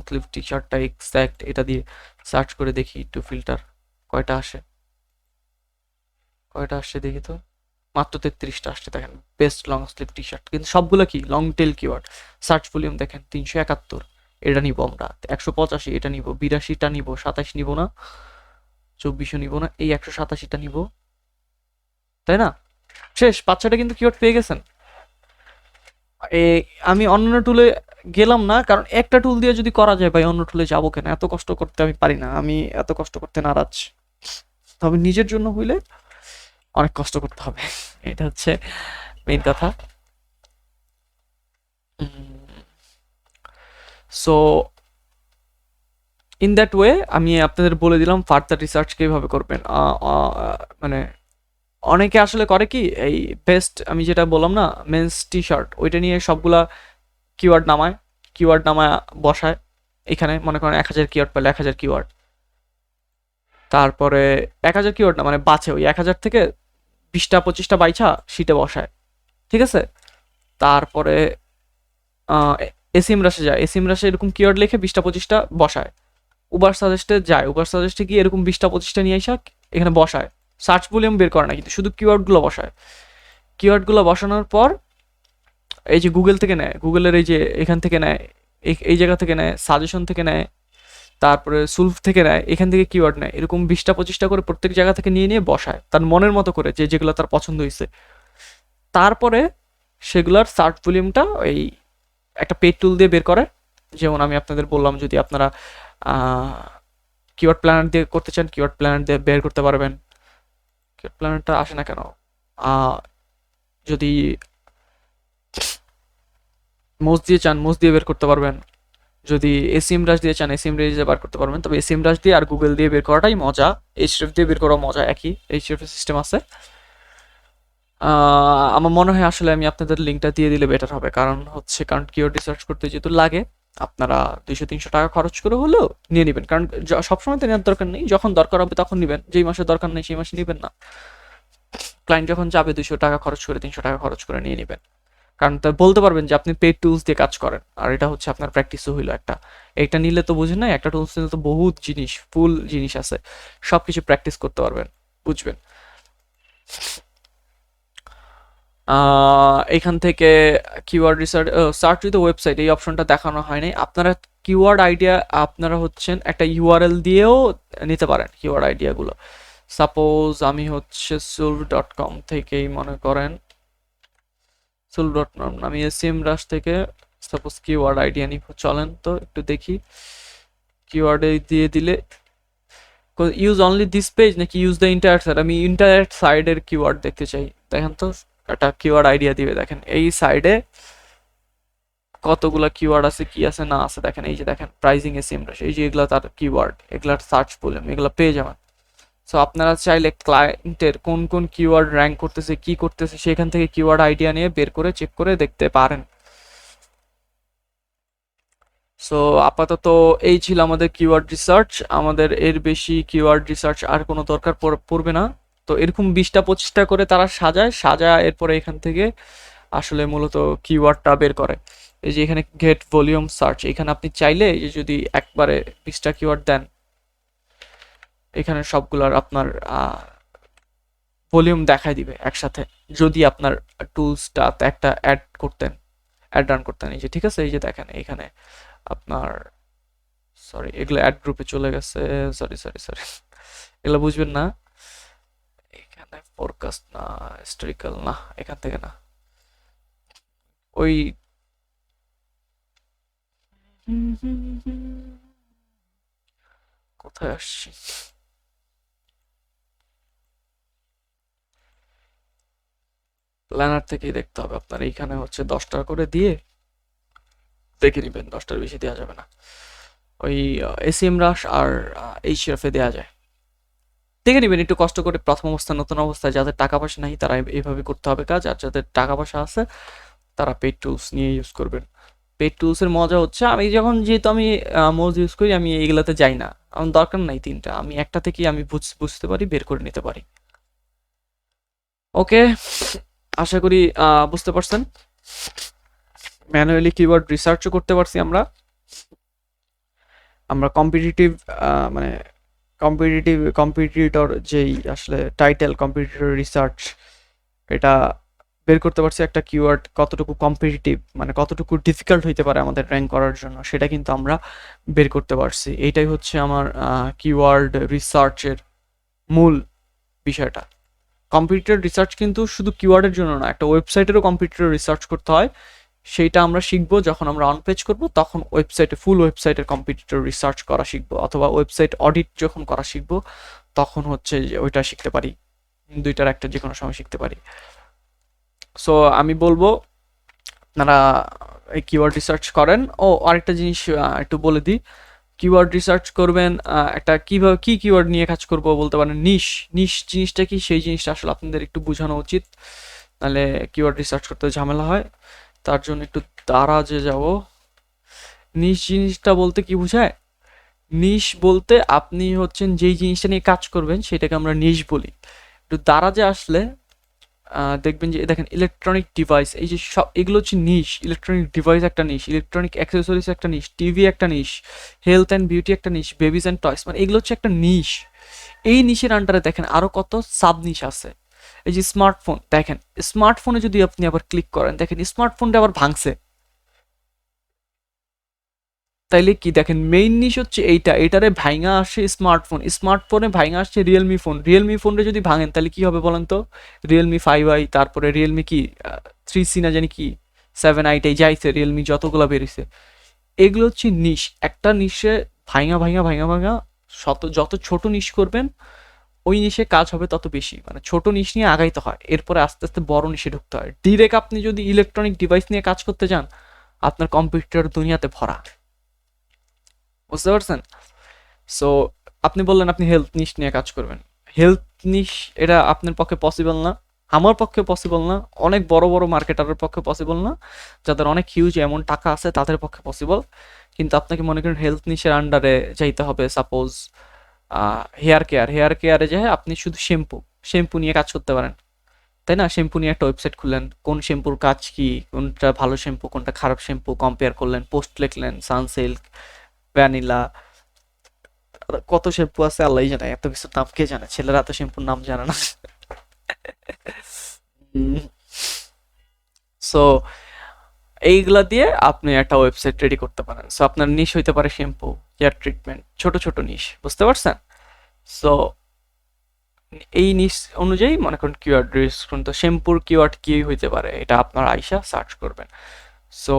স্লিভ টি শার্টটা এক্স্যাক্ট এটা দিয়ে সার্চ করে দেখি একটু ফিল্টার কয়টা আসে, কয়টা আসছে দেখি তো, মাত্র 33টা আসছে। দেখেন best long sleeve T shirt, কিন্তু সবগুলো কি long tail keyword. Search volume দেখেন 371, এটা নিব আমরা, 185 এটা নিব, 82টা নিব, 27 নিব না, 24ও নিব না, এই 187টা নিব, তাই না? শেষ, 5-6টা কিন্তু কিওয়ার্ড পেয়ে গেছেন। আমি অন্য টুলে গেলাম না, কারণ একটা টুল দিয়ে যদি করা যায় ভাই অন্য টুলে যাবো কেন, এত কষ্ট করতে আমি পারি না, আমি এত কষ্ট করতে নারাজ। তবে নিজের জন্য হইলে অনেক কষ্ট করতে হবে, এটা হচ্ছে মেইন কথা। সো ইন দ্যাট ওয়ে আমি আপনাদের বলে দিলাম ফার্দার রিসার্চ কিভাবে করবেন। মানে অনেকে আসলে করে কি, এই বেস্ট আমি যেটা বললাম না মেন্স টি শার্ট, ওইটা নিয়ে সবগুলা কিওয়ার্ড নামায় বসায়। এখানে মনে করেন 1000 কিওয়ার্ড পেলে 1000 কিওয়ার্ড, তারপরে 1000 কিওয়ার্ড না মানে বাছে ওই 1000 থেকে 20টা 25টা বাইছা শীটে বসায়, ঠিক আছে? তারপরে এসিএম রাশে যায়, এসিএম রাশে এরকম কিওয়ার্ড লিখে 20টা 25টা বসায়। উবার সাজেস্টে যায়, উবার সাজেস্টে গিয়ে এরকম 20টা 25টা নিয়ে আসা এখানে বসায়। সার্চ ভলিউম বের করে না, কিন্তু শুধু কিওয়ার্ডগুলো বসায়। কিওয়ার্ডগুলো বসানোর পর এই যে গুগল থেকে নেয়, গুগলের এই যে এখান থেকে নেয়, এই জায়গা থেকে নেয়, সাজেশন থেকে নেয়, তারপরে সুলভ থেকে নেয়, এখান থেকে কিওয়ার্ড নেয়, এরকম 20টা 25টা করে প্রত্যেক জায়গা থেকে নিয়ে নিয়ে বসায় তার মনের মতো করে, যেগুলো তার পছন্দ হয়েছে। তারপরে সেগুলোর সার্চ ভলিউমটা ওই একটা পেড টুল দিয়ে বের করে। যেমন আমি আপনাদের বললাম যদি আপনারা কিওয়ার্ড প্ল্যানার দিয়ে করতে চান, কিওয়ার্ড প্ল্যানার দিয়ে বের করতে পারবেন। কিওয়ার্ড প্ল্যানারটা আসে না কেন, যদি মোজ দিয়ে চান মোজ দিয়ে বের করতে পারবেন, যদি এসিএম রাশ দিয়ে চান এসিএম রাশ দিয়ে বের করতে পারবেন। তবে এসিএম রাশ দিয়ে আর গুগল দিয়ে বের করাটাই মজা, এইচরেফ দিয়ে বের করা মজা, একই এইচরেফ সিস্টেম আছে। আমার মনে হয় আসলে আমি আপনাদের লিঙ্কটা দিয়ে দিলে বেটার হবে, কারণ কিওয়ার্ড রিসার্চ করতে যেহেতু লাগে আপনারা 200-300 টাকা খরচ করে হলেও নিয়ে নেবেন, কারণ সবসময় তো নেওয়ার দরকার নেই, যখন দরকার হবে তখন নেবেন, যেই মাসে দরকার নেই সেই মাসে নেবেন না। ক্লায়েন্ট যখন যাবে 200 টাকা খরচ করে 300 টাকা খরচ করে নিয়ে নেবেন, কারণ তা বলতে পারবেন যে আপনি পেড টুলস দিয়ে কাজ করেন, আর এটা হচ্ছে আপনার প্র্যাকটিসও হইলো একটা। এইটা নিলে তো বুঝেন না, একটা টুলস নিলে তো বহুত জিনিস, ফুল জিনিস আছে, সব কিছু প্র্যাকটিস করতে পারবেন, বুঝবেন। এখান থেকে keyword research, search with website এই অপশনটা দেখানো হয়নি। আপনারা কিওয়ার্ড আইডিয়া আপনারা হচ্ছেন একটা ইউআরএল দিয়েও নিতে পারেন কিওয়ার্ড আইডিয়াগুলো। সাপোজ আমি হচ্ছে sul.com থেকেই মনে করেন, sul.com আমি SEMrush থেকে সাপোজ কিওয়ার্ড আইডিয়া নিব, চলেন তো একটু দেখি। কিওয়ার্ড দিয়ে দিলে ইউজ অনলি দিস পেজ নাকি ইউজ দ্য ইন্টায়ার সাইড, আমি ইন্টায়ার সাইডের কিওয়ার্ড দেখতে চাই। দেখেন তো একটা কিওয়ার্ড আইডিয়া দিবে, দেখেন এই সাইডে কতগুলা কিওয়ার্ড আছে, কি আছে না আছে দেখেন, এই যে দেখেন প্রাইজিং SEMrush, এই যে এগুলা তার কিওয়ার্ড, এগুলার সার্চ ভলিউম, এগুলা পেয়ে যাবেন। সো আপনারা চাইলে ক্লায়েন্টের কোন কোন কিওয়ার্ড র্যাঙ্ক করতেছে কি করতেছে সেখান থেকে কিওয়ার্ড আইডিয়া নিয়ে বের করে চেক করে দেখতে পারেন। সো আপাতত এই ছিল আমাদের কিওয়ার্ড রিসার্চ, আমাদের এর বেশি কিওয়ার্ড রিসার্চ আর কোনো দরকার পড়বে না। তো এরকম 20টা-25টা করে তারা সাজায় এরপরে এখান থেকে আসলে মূলত কিওয়ার্ডটা বের করে। এই যে এখানে গেট ভলিউম সার্চ, এখানে আপনি চাইলে এই যে যদি একবারে 20টা কিওয়ার্ড দেন, এখানে সবগুলার আপনার ভলিউম দেখাই দিবে একসাথে, যদি আপনার টুলসটা একটা অ্যাড রান করতেন। এই যে ঠিক আছে, এই যে দেখেন এখানে আপনার, সরি এগুলো অ্যাড গ্রুপে চলে গেছে, সরি সরি সরি, এগুলো বুঝবেন না। এখানে ফোরকাস্ট না, হিস্টোরিক্যাল না, এখান থেকে না, ওই কোথায় আসছি, প্ল্যানার থেকেই দেখতে হবে আপনার। এইখানে হচ্ছে 10 টাকা করে দিয়ে দেখে নেবেন, 10টার বেশি দেওয়া যাবে না। ওই SEMrush আর Ahrefs-এ দেওয়া যায়, দেখে নেবেন একটু কষ্ট করে। প্রথম অবস্থায়, নতুন অবস্থায় যাদের টাকা পয়সা নাই তারা এইভাবে করতে হবে কাজ, আর যাদের টাকা পয়সা আছে তারা পেড টুলস নিয়ে ইউজ করবেন। পেড টুলসের মজা হচ্ছে, আমি যখন যেহেতু আমি মোজ ইউজ করি, আমি এইগুলাতে যাই না, আমার দরকার নাই তিনটা, আমি একটা থেকেই আমি বুঝতে পারি, বের করে নিতে পারি। ওকে, আশা করি বুঝতে পারছেন। ম্যানুয়ালি কিওয়ার্ড রিসার্চও করতে পারছি আমরা। আমরা কম্পিটিটিভ মানে কম্পিটিটর যেই আসলে টাইটেল কম্পিটিটর রিসার্চ, এটা বের করতে পারছি একটা কিওয়ার্ড কতটুকু কম্পিটিটিভ, মানে কতটুকু ডিফিকাল্ট হইতে পারে আমাদের র্যাঙ্ক করার জন্য, সেটা কিন্তু আমরা বের করতে পারছি। এইটাই হচ্ছে আমার কিওয়ার্ড রিসার্চের মূল বিষয়টা। কম্পিটিটর রিসার্চ কিন্তু শুধু কিওয়ার্ডের জন্য না, একটা ওয়েবসাইটেরও কম্পিটিটর রিসার্চ করতে হয়। সেইটা আমরা শিখবো যখন আমরা অন পেজ করবো, তখন ওয়েবসাইটে ফুল ওয়েবসাইটের কম্পিটিটর রিসার্চ করা শিখবো, অথবা ওয়েবসাইট অডিট যখন করা শিখবো তখন হচ্ছে যে ওইটা শিখতে পারি, দুইটার একটা যে কোনো সময় শিখতে পারি। সো আমি বলবো আপনারা এই কিওয়ার্ড রিসার্চ করেন। ও আরেকটা জিনিস একটু বলে দিই, কিওয়ার্ড রিসার্চ করবেন একটা কিভাবে কি কিওয়ার্ড নিয়ে কাজ করব বলতে পারেন, নিশ নিশ জিনিসটা কি, সেই জিনিসটা আসলে আপনাদের একটু বোঝানো উচিত, নাহলে কিওয়ার্ড রিসার্চ করতে ঝামেলা হয়। তার জন্য একটু দারাজে যাব। নিশ জিনিসটা বলতে কি বোঝায়, নিশ বলতে আপনি হচ্ছেন যেই জিনিসটা নিয়ে কাজ করবেন সেটাকে আমরা নিশ বলি। একটু দারাজে আসলে দেখবেন যে দেখেন ইলেকট্রনিক ডিভাইস, এই যে সব এগুলো হচ্ছে নিশ। ইলেকট্রনিক ডিভাইস একটা নিশ, ইলেকট্রনিক অ্যাক্সেসরিজ একটা নিশ, টিভি একটা নিশ, হেলথ অ্যান্ড বিউটি একটা নিশ, বেবিজ অ্যান্ড টয়স, মানে এগুলো হচ্ছে একটা নিশ। এই নিশের আন্ডারে দেখেন আরো কত সাব নিশ আছে। এই যে স্মার্টফোন, দেখেন স্মার্টফোনে যদি আপনি আবার ক্লিক করেন, দেখেন স্মার্টফোনটা আবার ভাঙছে, তাইলে কি দেখেন মেইন নিশ হচ্ছে এইটা, এটারে ভাঙা আসে স্মার্টফোন, স্মার্টফোনে ভাঙা আসছে রিয়েলমি ফোন, রিয়েলমি ফোনটা যদি ভাঙেন তাহলে কি হবে বলেন তো, রিয়েলমি 5i, তারপরে রিয়েলমি কি 3C না জানি কি 7i যাইছে, রিয়েলমি যতগুলো বেরিয়েছে, এগুলো হচ্ছে নিশ। একটা নিশে ভাঙা ভাঙা ভাঙা ভাঙা যত ছোট নিশ করবেন ওই নিশে কাজ হবে তত বেশি, মানে ছোট নিশ নিয়ে আগাইতে হয়, এরপরে আস্তে আস্তে বড় নিশে ঢুকতে হয়। ডিরেক্ট আপনি যদি ইলেকট্রনিক ডিভাইস নিয়ে কাজ করতে যান, আপনার কম্পিউটার দুনিয়াতে ভরা, বুঝতে পারছেন। সো আপনি বললেন আপনি হেলথ নিশ নিয়ে কাজ করবেন, হেলথ নিশ এটা আপনার পক্ষে পসিবল না, আমার পক্ষে পসিবল না, অনেক বড় বড় মার্কেটারের পক্ষে পসিবল না, যাদের অনেক হিউজ এমন টাকা আছে তাদের পক্ষে পসিবল। কিন্তু আপনাকে মনে করেন হেলথ নিশের আন্ডারে যাইতে হবে, সাপোজ হেয়ার কেয়ারে যায় আপনি শুধু শ্যাম্পু নিয়ে কাজ করতে পারেন, তাই না? শ্যাম্পু নিয়ে একটা ওয়েবসাইট খুললেন, কোন শ্যাম্পুর কাজ কি, কোনটা ভালো শ্যাম্পু কোনটা খারাপ শ্যাম্পু কম্পেয়ার করলেন, পোস্ট লিখলেন, সানসিল্ক, ভ্যানিলা, কত শ্যাম্পু আছে আল্লাহই জানে, এত কিছুর নাম কে জানে, ছেলেরা এত শ্যাম্পুর নাম জানে না। সো এইগুলা দিয়ে আপনি একটা ওয়েবসাইট রেডি করতে পারেন। সো আপনার নিশ হইতে পারে শ্যাম্পু, হেয়ার ট্রিটমেন্ট, ছোট ছোট নিশ, বুঝতে পারছেন? সো এই নিশ অনুযায়ী মনে করেন কিওয়ার্ড রিসার্চ করুন। তো শ্যাম্পুর কিওয়ার্ড কি হইতে পারে এটা আপনার আইসা সার্চ করবেন। সো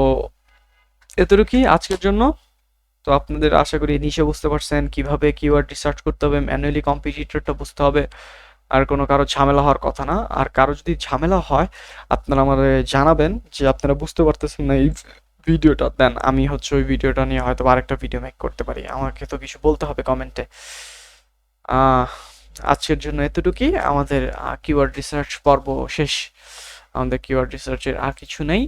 এতটুকুই আজকের জন্য। তো আপনাদের আশা করি নিশে বুঝতে পারছেন কিভাবে কিওয়ার্ড রিসার্চ করতে হবে, ম্যানুয়ালি কম্পিটিটরটা বুঝতে হবে। আর কোনো কারো ঝামেলা হওয়ার কথা না। আর কারো যদি ঝামেলা হয় আপনারা আমাদের জানাবেন যে আপনারা বুঝতে পারতেছেন না এই ভিডিওটা, দেন আমি হচ্ছে ওই ভিডিওটা নিয়ে হয়তো আরেকটা ভিডিও মেক করতে পারি। আমাকে তো কিছু বলতে হবে কমেন্টে। আহ আজকের জন্য এতটুকুই। আমাদের কিওয়ার্ড রিসার্চ পর্ব শেষ। আমাদের কিওয়ার্ড রিসার্চের আর কিছু নেই।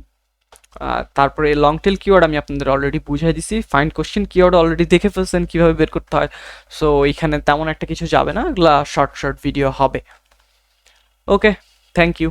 তারপরে লং টেল কিওয়ার্ড আমি আপনাদের অলরেডি বুঝাই দিছি। ফাইন্ড কোশ্চেন কিওয়ার্ড অলরেডি দেখে ফেলছেন কিভাবে বের করতে হয়। সো এখানে তেমন একটা কিছু যাবে না, এগুলা শর্ট শর্ট ভিডিও হবে। ওকে, থ্যাংক ইউ।